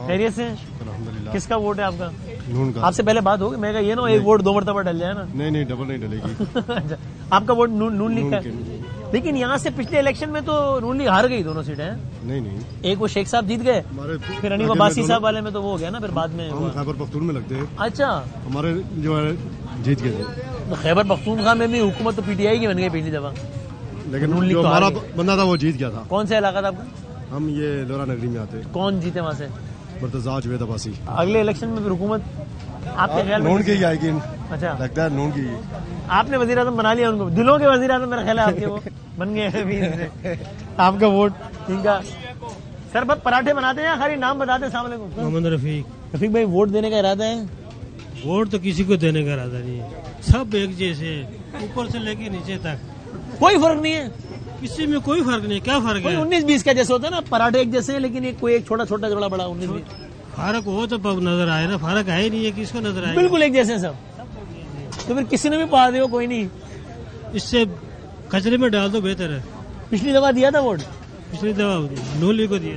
[SPEAKER 1] खैरियत से? किसका वोट है आपका?
[SPEAKER 13] नून का।
[SPEAKER 1] आपसे पहले बात होगी, मैं कहा ये ना एक वोट 2 मरतबा डल जाए ना।
[SPEAKER 13] नहीं डबल नहीं डलेगी।
[SPEAKER 1] अच्छा, आपका वोट नून लीग का? लेकिन यहाँ से पिछले इलेक्शन में तो नून लीग हार गई दोनों सीटें।
[SPEAKER 13] नहीं
[SPEAKER 1] एक वो शेख साहब जीत गए, फिर अनीस अब्बासी साहब वाले में तो वो हो गया ना, फिर बाद में
[SPEAKER 13] हम खैबर पख्तून में लगते हैं।
[SPEAKER 1] अच्छा,
[SPEAKER 13] हमारे जो है जीत गए थे।
[SPEAKER 1] तो खैबर पख्तूनख्वा में भी हुकूमत तो पीटीआई की बन गई पिछली दफा,
[SPEAKER 13] लेकिन जो हमारा बंदा था वो जीत गया था।
[SPEAKER 1] कौन सा इलाका था आपका?
[SPEAKER 13] हम ये लोरा नगरी में आते।
[SPEAKER 1] कौन जीते वहाँ से?
[SPEAKER 13] मुर्तजा जुवैद अब्बासी।
[SPEAKER 1] अगले इलेक्शन में फिर हुकूमत आपके ख्याल में?
[SPEAKER 13] नून की आएगी।
[SPEAKER 1] अच्छा,
[SPEAKER 13] लगता है नून की।
[SPEAKER 1] आपने वजीर आजम बना लिया उनको, दिलों के वजीर आजम मेरा ख्याल है आपके वो बन गए हैं। आपका वोट इनका। सर बस पराठे बनाते हैं या खाली नाम बताते हैं? अस्सलाम वालेकुम।
[SPEAKER 14] मोहम्मद
[SPEAKER 1] रफीक भाई, वोट देने का इरादा है?
[SPEAKER 14] वोट तो किसी को देने का इरादा नहीं है, सब एक जैसे हैं, ऊपर से लेके नीचे तक
[SPEAKER 1] कोई फर्क नहीं है
[SPEAKER 14] किसी में, कोई फर्क नहीं। क्या फर्क है?
[SPEAKER 1] 19-20 का जैसे होता है ना, पराठे एक जैसे हैं लेकिन एक कोई एक छोटा छोटा बड़ा बड़ा 19-20
[SPEAKER 14] फर्क हो तो नजर आए ना, फर्क है ही नहीं है, किसको नजर आए?
[SPEAKER 1] बिल्कुल एक जैसे सब। तो फिर किसी ने भी पा दे, कोई नहीं,
[SPEAKER 14] इससे कचरे में डाल दो बेहतर है।
[SPEAKER 1] पिछली दफा दिया था वोट?
[SPEAKER 14] पिछली दफा नून लीग को दिया,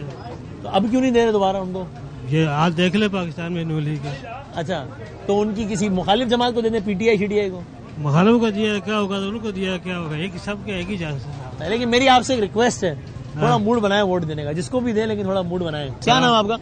[SPEAKER 1] तो अब क्यों नहीं दे रहे दोबारा उनको?
[SPEAKER 14] ये हाल देख ले पाकिस्तान में नून लीग है।
[SPEAKER 1] अच्छा, तो उनकी किसी मुखालिफ जमात को देने, पीटीआई शीटीआई को?
[SPEAKER 14] मुखालिफ को दिया क्या होगा, उनको दिया क्या होगा, एक सबके एक ही जा सकता है।
[SPEAKER 1] लेकिन मेरी आपसे एक रिक्वेस्ट है, थोड़ा मूड बनाए वोट देने का, जिसको भी दे लेकिन थोड़ा मूड बनाए। क्या नाम आपका?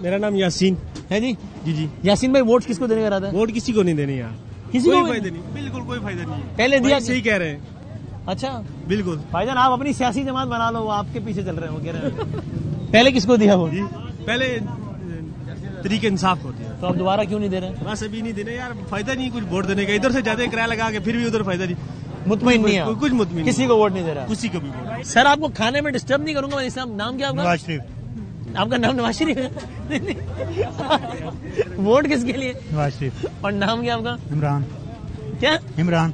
[SPEAKER 14] मेरा नाम यासीन
[SPEAKER 1] है जी।
[SPEAKER 14] जी
[SPEAKER 1] यासीन भाई, वोट किसको देने का इरादा है?
[SPEAKER 14] वोट किसी को नहीं देनी यार,
[SPEAKER 1] किसी को
[SPEAKER 14] फायदा नहीं, बिल्कुल कोई फायदा नहीं।
[SPEAKER 1] पहले दिया,
[SPEAKER 14] सही कह रहे हैं।
[SPEAKER 1] अच्छा
[SPEAKER 14] बिल्कुल
[SPEAKER 1] भाईजान, आप अपनी सियासी जमात बना लो, वो आपके पीछे चल रहे हैं, वो कह रहे हैं। पहले किसको दिया वोट?
[SPEAKER 14] पहले तरीके इंसाफ को दिया,
[SPEAKER 1] तो अब दोबारा क्यों नहीं दे रहे?
[SPEAKER 14] बस अभी नहीं देने यार, फायदा नहीं कुछ वोट देने का, इधर से ज्यादा किराया लगा के फिर भी उधर फायदा नहीं,
[SPEAKER 1] मुतमईन नहीं है,
[SPEAKER 14] कुछ मुतमईन,
[SPEAKER 1] किसी को वोट नहीं दे रहा,
[SPEAKER 14] किसी को भी वोट।
[SPEAKER 1] सर आपको खाने में डिस्टर्ब नहीं करूंगा, नाम क्या आपका?
[SPEAKER 14] नवाज शरीफ।
[SPEAKER 1] आपका नाम नवाज शरीफ है? वोट किसके लिए?
[SPEAKER 14] नवाज शरीफ।
[SPEAKER 1] और नाम क्या आपका?
[SPEAKER 14] इमरान।
[SPEAKER 1] क्या?
[SPEAKER 14] इमरान।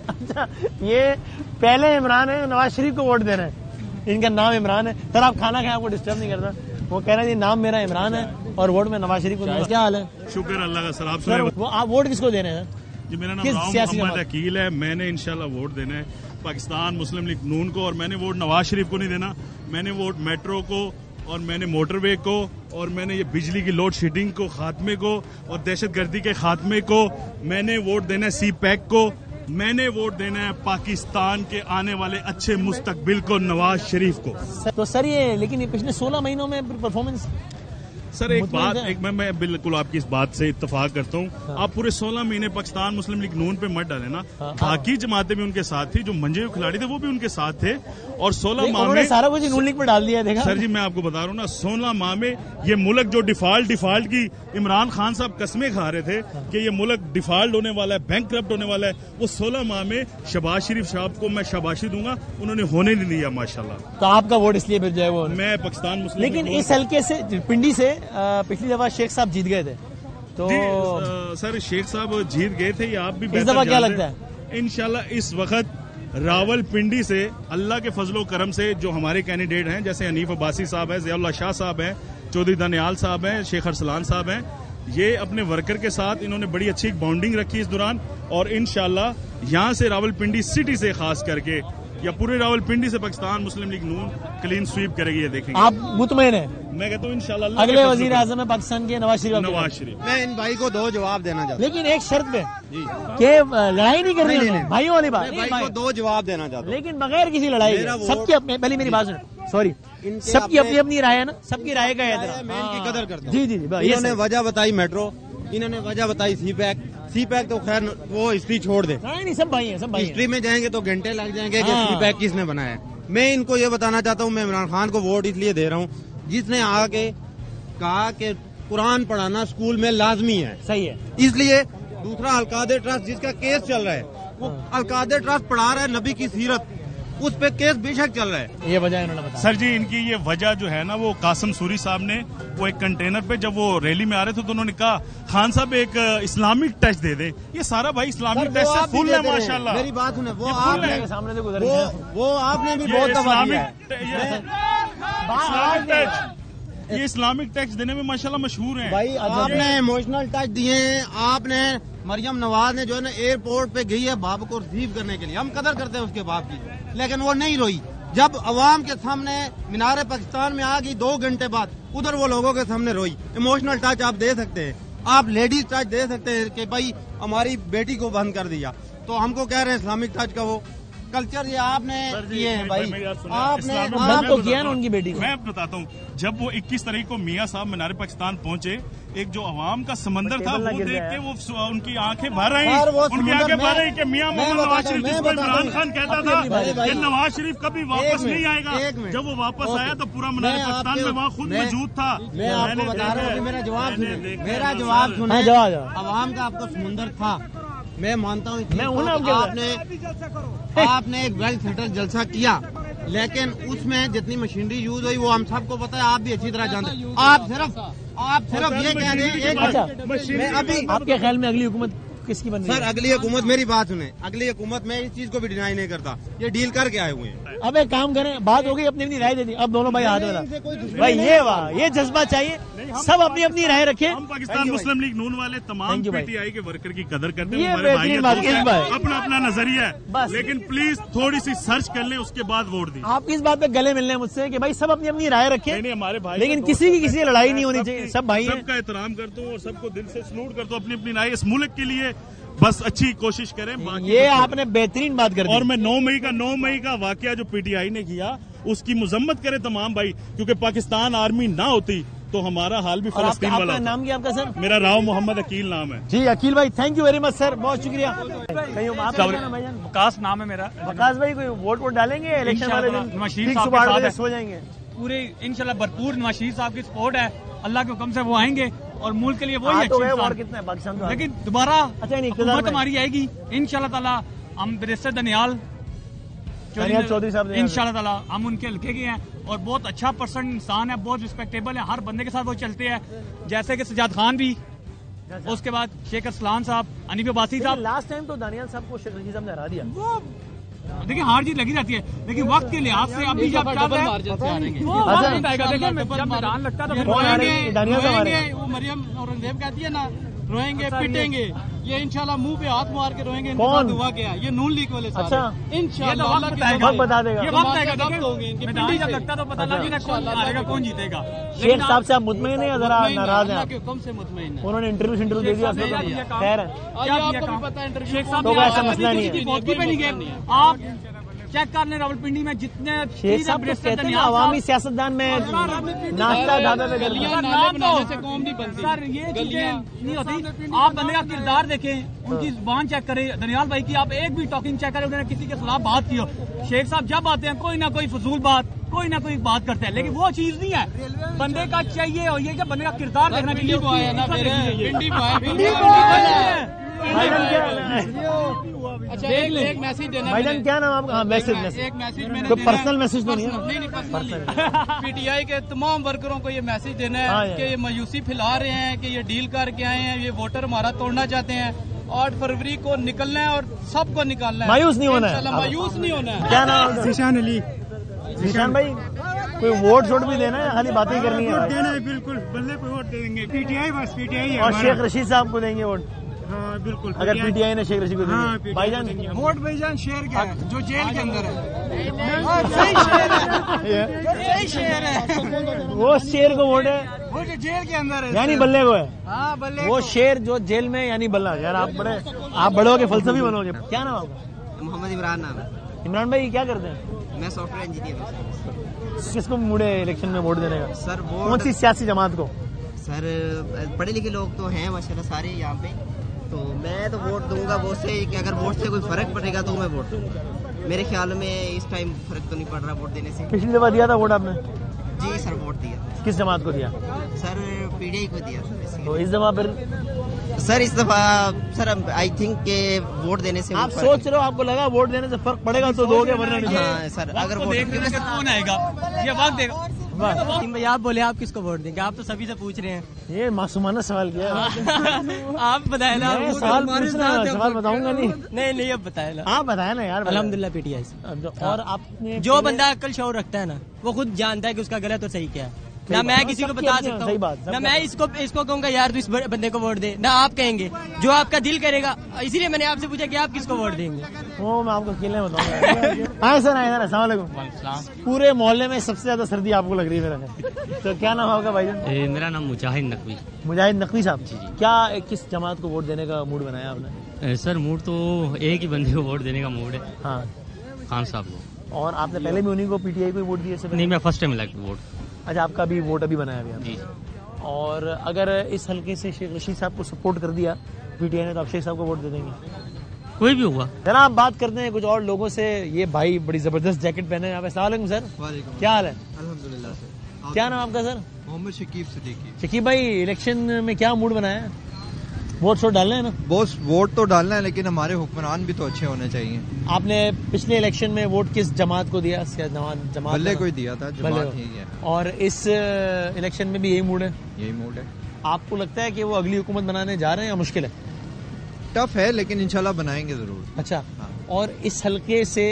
[SPEAKER 1] अच्छा, ये पहले इमरान है, नवाज शरीफ को वोट दे रहे हैं, इनका नाम इमरान है। सर आप खाना खाएं, आपको डिस्टर्ब नहीं करता? वो कह रहे हैं नाम मेरा इमरान है और वोट में नवाज शरीफ को। क्या हाल है?
[SPEAKER 12] शुक्र अल्लाह का। सर आप
[SPEAKER 1] आप वोट किसको दे रहे हैं?
[SPEAKER 12] जी मेरा नाम मोहम्मद अकील है, मैंने इंशाल्लाह वोट देना है पाकिस्तान मुस्लिम लीग नून को, और मैंने वोट नवाज शरीफ को नहीं देना, मैंने वोट मेट्रो को, और मैंने मोटरवे को, और मैंने ये बिजली की लोड शेडिंग को खात्मे को, और दहशतगर्दी के खात्मे को, मैंने वोट देना है सी पैक को, मैंने वोट देना है पाकिस्तान के आने वाले अच्छे मुस्तकबिल को, नवाज शरीफ को।
[SPEAKER 1] तो सर ये लेकिन ये पिछले 16 महीनों में परफॉर्मेंस
[SPEAKER 12] सर एक बात, एक मैं बिल्कुल आपकी इस बात से इत्तेफाक करता हूँ।
[SPEAKER 1] हाँ।
[SPEAKER 12] आप पूरे 16 महीने पाकिस्तान मुस्लिम लीग नून पे मत डाले ना। बाकी जमातें भी उनके साथ थी, जो मंजे हुए खिलाड़ी थे वो भी उनके साथ थे, और 16 माह में
[SPEAKER 1] सारा कुछ नून लीग पे डाल दिया। देखा
[SPEAKER 12] सर जी, मैं आपको बता रहा हूँ ना, 16 माह में ये मुल्क जो डिफॉल्ट की इमरान खान साहब कस्में खा रहे थे कि ये मुल्क डिफॉल्ट होने वाला है, बैंकक्रप्ट होने वाला है, वो 16 माह में शहबाज शरीफ साहब को मैं शाबाशी दूंगा, उन्होंने होने नहीं दिया माशाल्लाह।
[SPEAKER 1] तो आपका वोट इसलिए फिर जो है वो
[SPEAKER 12] मैं पाकिस्तान मुस्लिम,
[SPEAKER 1] लेकिन इस हल्के से पिंडी से पिछली दफा शेख साहब जीत गए थे, तो
[SPEAKER 12] सर शेख साहब जीत गए थे, ये आप भी
[SPEAKER 1] इस दफा क्या लगता है?
[SPEAKER 12] इंशाल्लाह इस वक्त रावलपिंडी से अल्लाह के फजलो करम से जो हमारे कैंडिडेट हैं, जैसे हनीफ अब्बासी साहब हैं, ज़ियाउल्लाह शाह साहब हैं, चौधरी दानियाल साहब हैं, शेख अरसलान साहब हैं, ये अपने वर्कर के साथ इन्होंने बड़ी अच्छी बॉन्डिंग रखी इस दौरान, और इंशाल्लाह यहाँ से रावलपिंडी सिटी से खास करके या पूरे रावलपिंडी से पाकिस्तान मुस्लिम लीग नून क्लीन स्वीप करेगी, ये देखेंगे।
[SPEAKER 1] आप मुतमईन हैं?
[SPEAKER 12] मैं कहता हूँ इंशाल्लाह
[SPEAKER 1] अगले वजीर आजम है पाकिस्तान के नवाज
[SPEAKER 12] शरीफ।
[SPEAKER 15] मैं इन भाई को 2 जवाब देना चाहता हूँ,
[SPEAKER 1] लेकिन एक शर्त पे कि लड़ाई नहीं करनी है, भाइयों वाली बात।
[SPEAKER 15] भाई को 2 जवाब देना चाहता हूँ,
[SPEAKER 1] लेकिन बगैर किसी लड़ाई के। सबकी अपनी, पहले मेरी बात सुनो, सॉरी, सबकी अपनी अपनी राय है ना, सबकी राय का एहतराम,
[SPEAKER 15] मैं इनकी कदर करता हूँ।
[SPEAKER 1] जी जी,
[SPEAKER 15] इन्होंने वजह बताई मेट्रो, इन्होंने वजह बताई सी पैक तो खैर वो हिस्ट्री छोड़ दे,
[SPEAKER 1] नहीं सब भाई हैं, सब भाई।
[SPEAKER 15] हिस्ट्री में जाएंगे तो घंटे लग जाएंगे कि सी पैक किसने बनाया है। मैं इनको ये बताना चाहता हूँ, मैं इमरान खान को वोट इसलिए दे रहा हूँ जिसने आके कहा कि कुरान पढ़ाना स्कूल में लाजमी है।
[SPEAKER 1] सही है।
[SPEAKER 15] इसलिए दूसरा अलकादे ट्रस्ट जिसका केस चल रहा है, वो अलकादे ट्रस्ट पढ़ा रहा है नबी की सीरत, उस पे केस बेशक चल रहा है।
[SPEAKER 1] ये वजह इन्होंने बताया
[SPEAKER 12] सर जी, इनकी ये वजह जो है ना, वो कासिम सूरी साहब ने वो एक कंटेनर पे जब वो रैली में आ रहे थे तो उन्होंने कहा खान साहब एक इस्लामिक टच दे दे। ये सारा भाई इस्लामिक टच से फुल है माशाल्लाह।
[SPEAKER 15] मेरी बात सुने, वो
[SPEAKER 1] आपने सामने से गुजर
[SPEAKER 15] वो आपने भी बहुत दफा दिया है।
[SPEAKER 12] ये इस्लामिक टैक्स देने में माशाल्लाह मशहूर हैं।
[SPEAKER 15] भाई आपने इमोशनल टच दिए हैं, आपने मरियम नवाज ने जो है ना एयरपोर्ट पे गई है बाप को रिसीव करने के लिए, हम कदर करते हैं उसके बाप की, लेकिन वो नहीं रोई। जब अवाम के सामने मीनार पाकिस्तान में आ गई 2 घंटे बाद, उधर वो लोगों के सामने रोई। इमोशनल टच आप दे सकते हैं, आप लेडीज टच दे सकते हैं कि भाई हमारी बेटी को बंद कर दिया, तो हमको कह रहे हैं इस्लामिक टच का वो कल्चर ये आपने किए हैं भाई, आपने
[SPEAKER 1] बंद तो किया ना उनकी बेटी को।
[SPEAKER 12] मैं बताता हूँ, जब वो 21 तारीख को मियाँ साहब मीनार पाकिस्तान पहुंचे, एक जो अवाम का समंदर था वो देख के वो उनकी आंखें भर आई, उनकी आंखें भर आई कि मियाँ मोहम्मद नवाज शरीफ, जिसको इमरान खान कहता था कि नवाज शरीफ कभी वापस नहीं आएगा, जब वो वापस आया तो पूरा मीनार पाकिस्तान में वहाँ खुद मौजूद था।
[SPEAKER 15] मैं आपको बता रहा हूँ, मेरा जवाब सुने, अवाम का आपको समुंदर था, मैं मानता हूँ आपने एक वेल सेटल जलसा किया, लेकिन उसमें जितनी मशीनरी यूज हुई वो हम सबको पता है, आप भी अच्छी तरह जानते हैं। आप सिर्फ ये कह दें अभी
[SPEAKER 1] आपके ख्याल में अगली हुकूमत किसकी बन रही है?
[SPEAKER 15] सर अगली हुकूमत, मेरी बात सुने, अगली हुकूमत में इस चीज को भी डिनाई नहीं करता, ये डील करके आए हुए हैं।
[SPEAKER 1] अब एक काम करें, बात हो गई, अपनी अपनी राय दे दी, अब दोनों भाई हाथ वाला भाई, ये वाह, ये जज्बा चाहिए, सब अपनी अपनी राय रखे।
[SPEAKER 12] हम पाकिस्तान मुस्लिम लीग नून वाले तमाम पीटीआई के वर्कर की कदर करते हैं,
[SPEAKER 1] हमारे भाई
[SPEAKER 12] अपना अपना नजरिया है, लेकिन प्लीज थोड़ी सी सर्च कर लें, उसके बाद वोट दी।
[SPEAKER 1] आप किस बात पे गले मिलने मुझसे कि भाई सब अपनी अपनी राय रखें?
[SPEAKER 12] नहीं, हमारे भाई,
[SPEAKER 1] लेकिन किसी की किसी लड़ाई नहीं होनी चाहिए, सब भाई
[SPEAKER 12] सबका एहतराम करता हूँ और सबको दिल से सलूट करता हूँ, अपनी अपनी राय इस मुल्क के लिए बस अच्छी कोशिश करें।
[SPEAKER 1] ये आपने बेहतरीन बात कर दी।
[SPEAKER 12] और मैं 9 मई का वाकया जो पीटीआई ने किया उसकी मजम्मत करें तमाम भाई, क्योंकि पाकिस्तान आर्मी ना होती तो हमारा हाल भी फलस्तीन वाला।
[SPEAKER 1] नाम क्या आपका सर?
[SPEAKER 12] मेरा राव मोहम्मद अकील नाम है।
[SPEAKER 1] जी अकील भाई, thank you very much sir, बहुत शुक्रिया।
[SPEAKER 16] वकास नाम है मेरा।
[SPEAKER 1] वकास भाई कोई वोट डालेंगे इलेक्शन वाले दिन?
[SPEAKER 16] नवाज शरीफ साहब के साथ
[SPEAKER 1] सो जाएंगे
[SPEAKER 16] पूरे, इंशाल्लाह भरपूर नवाज शरीफ साहब की सपोर्ट है, अल्लाह के हुक्म से वो आएंगे और मुल्क के लिए वही अच्छे इंसान।
[SPEAKER 1] कितना है पाकिस्तान तो,
[SPEAKER 16] लेकिन दोबारा
[SPEAKER 1] हुकूमत
[SPEAKER 16] हमारी आएगी इंशाल्लाह ताला। हम बैरिस्टर दानियाल
[SPEAKER 1] चौधरी साहब
[SPEAKER 16] इंशाल्लाह ताला हम उनके हल्के के हैं और बहुत अच्छा पर्सन इंसान है, बहुत रिस्पेक्टेबल है, हर बंदे के साथ वो चलते हैं, जैसे कि सजाद खान भी, उसके बाद शेख अरसलान साहब, हनीफ अब्बासी साहब।
[SPEAKER 1] लास्ट टाइम तो दानियाल साहब को शेख रशीद साहब ने हरा दिया।
[SPEAKER 16] देखिए हार जीत लगी रहती है, लेकिन वक्त के लिहाज से अभी जब मैदान लगता है तो
[SPEAKER 1] रोएंगे,
[SPEAKER 16] वो मरियम औरंगजेब कहती है ना, रोएंगे पिटेंगे,
[SPEAKER 15] ये इंशाल्लाह मुंह पे हाथ मार के रोएंगे।
[SPEAKER 1] कौन?
[SPEAKER 15] हुआ क्या? ये नून लीग वाले सारे।
[SPEAKER 1] अच्छा।
[SPEAKER 15] इंशाल्लाह
[SPEAKER 1] वक्त बता देगा।
[SPEAKER 16] ये वक्त आएगा, पिंडी जब लगता तो पता लगेगा कौन हारेगा कौन जीतेगा।
[SPEAKER 1] शेख साहब से आप मुतमईन है या जरा नाराज हैं आप?
[SPEAKER 15] कम से मुतमईन है।
[SPEAKER 1] उन्होंने इंटरव्यू दे दिया, खैर है,
[SPEAKER 15] आपको भी पता है इंटरव्यू
[SPEAKER 16] शेख साहब
[SPEAKER 1] तो ऐसा मसला नहीं है।
[SPEAKER 16] मौके पे नहीं गए आप चेक कर लें रावलपिंडी में जितने
[SPEAKER 1] शेख साहब तो कहते हैं अवामी सियासतदान में नाश्ता ढाबे पे करते हैं।
[SPEAKER 16] सर ये चीजें नहीं होती। आप बंदे का किरदार देखें, उनकी जुबान चेक करें। दनियाल भाई की आप एक भी टॉकिंग चेक करें, उन्होंने किसी के खिलाफ बात की हो। शेख साहब जब आते हैं कोई ना कोई फजूल बात, कोई ना कोई बात करते हैं, लेकिन वो चीज नहीं है। बंदे का चाहिए और ये बंदे का किरदार देखना चाहिए।
[SPEAKER 15] अच्छा एक मैसेज देना
[SPEAKER 1] भाईजान, क्या नाम आपका? हाँ, मैसेज
[SPEAKER 15] एक मैसेज मैंने
[SPEAKER 1] कोई पर्सनल मैसेज तो नहीं
[SPEAKER 15] नहीं पर्सनल पीटीआई के तमाम वर्करों को ये मैसेज देना है कि ये मायूसी फैला रहे हैं कि ये डील करके आए हैं, ये वोटर हमारा तोड़ना चाहते हैं। 8 फरवरी को निकलना है और सबको निकालना है।
[SPEAKER 1] मायूस नहीं होना है,
[SPEAKER 15] मायूस नहीं होना है।
[SPEAKER 1] क्या नाम?
[SPEAKER 14] जिशान अली।
[SPEAKER 1] जिशान भाई, कोई वोट शोट भी देना है, खाली बातें करनी है?
[SPEAKER 14] देना है, बिल्कुल बल्ले पे वोट देंगे। पीटीआई बस पीटीआई है।
[SPEAKER 1] और शेख रशीद साहब को देंगे वोट?
[SPEAKER 14] हाँ बिल्कुल।
[SPEAKER 1] अगर पीटीआई ने शेख रशीद को
[SPEAKER 14] हाँ,
[SPEAKER 1] दिया भाईजान
[SPEAKER 14] वोट भाईजान शेर का है जो जेल के अंदर है।
[SPEAKER 15] सही शेर है।
[SPEAKER 1] वो शेर को वोट है,
[SPEAKER 14] वो जो जेल के अंदर है
[SPEAKER 1] यानी बल्ले को है।
[SPEAKER 14] हाँ बल्ले
[SPEAKER 1] वो शेर जो जेल में यानी बल्ला। यार आप बड़े होगे, फलसफी बनोगे। क्या नाम आपका?
[SPEAKER 17] मोहम्मद इमरान नाम है।
[SPEAKER 1] इमरान भाई क्या करते हैं?
[SPEAKER 17] मैं सॉफ्टवेयर इंजीनियर हूँ।
[SPEAKER 1] किसको मुड़े इलेक्शन में वोट देने का?
[SPEAKER 17] सर वोट
[SPEAKER 1] कौन सी सियासी जमात को?
[SPEAKER 17] सर पढ़े लिखे लोग तो हैं माशाल्लाह सारे यहाँ पे, तो मैं तो वोट दूंगा वो से कि अगर वोट से कोई फर्क पड़ेगा तो मैं वोट दूंगा। मेरे ख्याल में इस टाइम फर्क तो नहीं पड़ रहा वोट देने से।
[SPEAKER 1] पिछली दफा दिया था वोट आपने?
[SPEAKER 17] जी सर वोट दिया।
[SPEAKER 1] किस जमात को दिया?
[SPEAKER 17] सर पीटीआई को दिया।
[SPEAKER 1] तो इस दफा फिर?
[SPEAKER 17] सर इस दफा सर आई थिंक के वोट देने से
[SPEAKER 1] आप सोच रहे हो, आपको लगा वोट देने से फर्क पड़ेगा तो दोगे, वरना नहीं?
[SPEAKER 17] हाँ सर अगर वोट
[SPEAKER 16] कौन आएगा ये वक्त देगा।
[SPEAKER 9] भाई आप बोले आप किसको वोट देंगे? आप तो सभी से पूछ रहे हैं।
[SPEAKER 1] ये मासूमाना सवाल किया
[SPEAKER 9] आप बताए ना।
[SPEAKER 1] सवाल बताऊंगा
[SPEAKER 9] नहीं अब बताए ना।
[SPEAKER 1] आप बताए ना यार।
[SPEAKER 9] अल्हम्दुलिल्लाह पीटीआई से।
[SPEAKER 1] और आपने
[SPEAKER 9] जो बंदा अक्ल शौर रखता है ना, वो खुद जानता है कि उसका गलत और सही क्या है। ना मैं किसी को बता सकता हूँ, ना मैं इसको कहूँगा यार तू इस बंदे को वोट दे, ना आप कहेंगे। जो आपका दिल करेगा, इसीलिए मैंने आपसे पूछा कि आप किसको वोट देंगे।
[SPEAKER 1] वो मैं आपको अकेले बताऊंगा। आए सर, आए सर, अस्सलाम वालेकुम। पूरे मोहल्ले में सबसे ज्यादा सर्दी आपको लग रही है मेरा। तो क्या नाम होगा भाईजान?
[SPEAKER 18] मेरा नाम मुजाहिद नकवी।
[SPEAKER 1] मुजाहिद नकवी साहब, क्या किस जमात को वोट देने का मूड बनाया आपने?
[SPEAKER 18] सर मूड तो एक ही बंदे को वोट देने का मूड है।
[SPEAKER 1] हाँ,
[SPEAKER 18] खान साहब को।
[SPEAKER 1] और आपने पहले भी उन्हीं को पीटीआई को वोट दिए?
[SPEAKER 18] नहीं, मैं फर्स्ट टाइम इलेक्ट वोट।
[SPEAKER 1] अच्छा, आपका भी वोट अभी बनाया गया?
[SPEAKER 18] जी।
[SPEAKER 1] और अगर इस हल्के से शेख रशीद साहब को सपोर्ट कर दिया पीटीआई ने, तो आप शेख साहब को वोट दे देंगे?
[SPEAKER 18] कोई भी होगा।
[SPEAKER 1] जनाब बात करते हैं कुछ और लोगों से। ये भाई बड़ी जबरदस्त जैकेट पहने हैं। अस्सलाम वालेकुम सर।
[SPEAKER 19] वालेकुम।
[SPEAKER 1] क्या हाल है?
[SPEAKER 19] अल्हम्दुलिल्लाह सर।
[SPEAKER 1] क्या नाम आपका सर?
[SPEAKER 19] मोहम्मद शकीब सिद्दीकी।
[SPEAKER 1] शकीब भाई, इलेक्शन में क्या मूड बनाया है? वोट शोट डालना है ना?
[SPEAKER 19] बॉस वोट तो डालना है, लेकिन हमारे हुक्मरान भी तो अच्छे होने चाहिए।
[SPEAKER 1] आपने पिछले इलेक्शन में वोट किस जमात को दिया? जमात
[SPEAKER 19] बल्ले को ही दिया था, जमात ही है।
[SPEAKER 1] और इस इलेक्शन में भी यही मूड है?
[SPEAKER 19] यही मूड है।
[SPEAKER 1] आपको लगता है कि वो अगली हुकूमत बनाने जा रहे हैं या मुश्किल है?
[SPEAKER 19] टफ है, लेकिन इंशाल्लाह बनाएंगे जरूर।
[SPEAKER 1] अच्छा। और इस हल्के से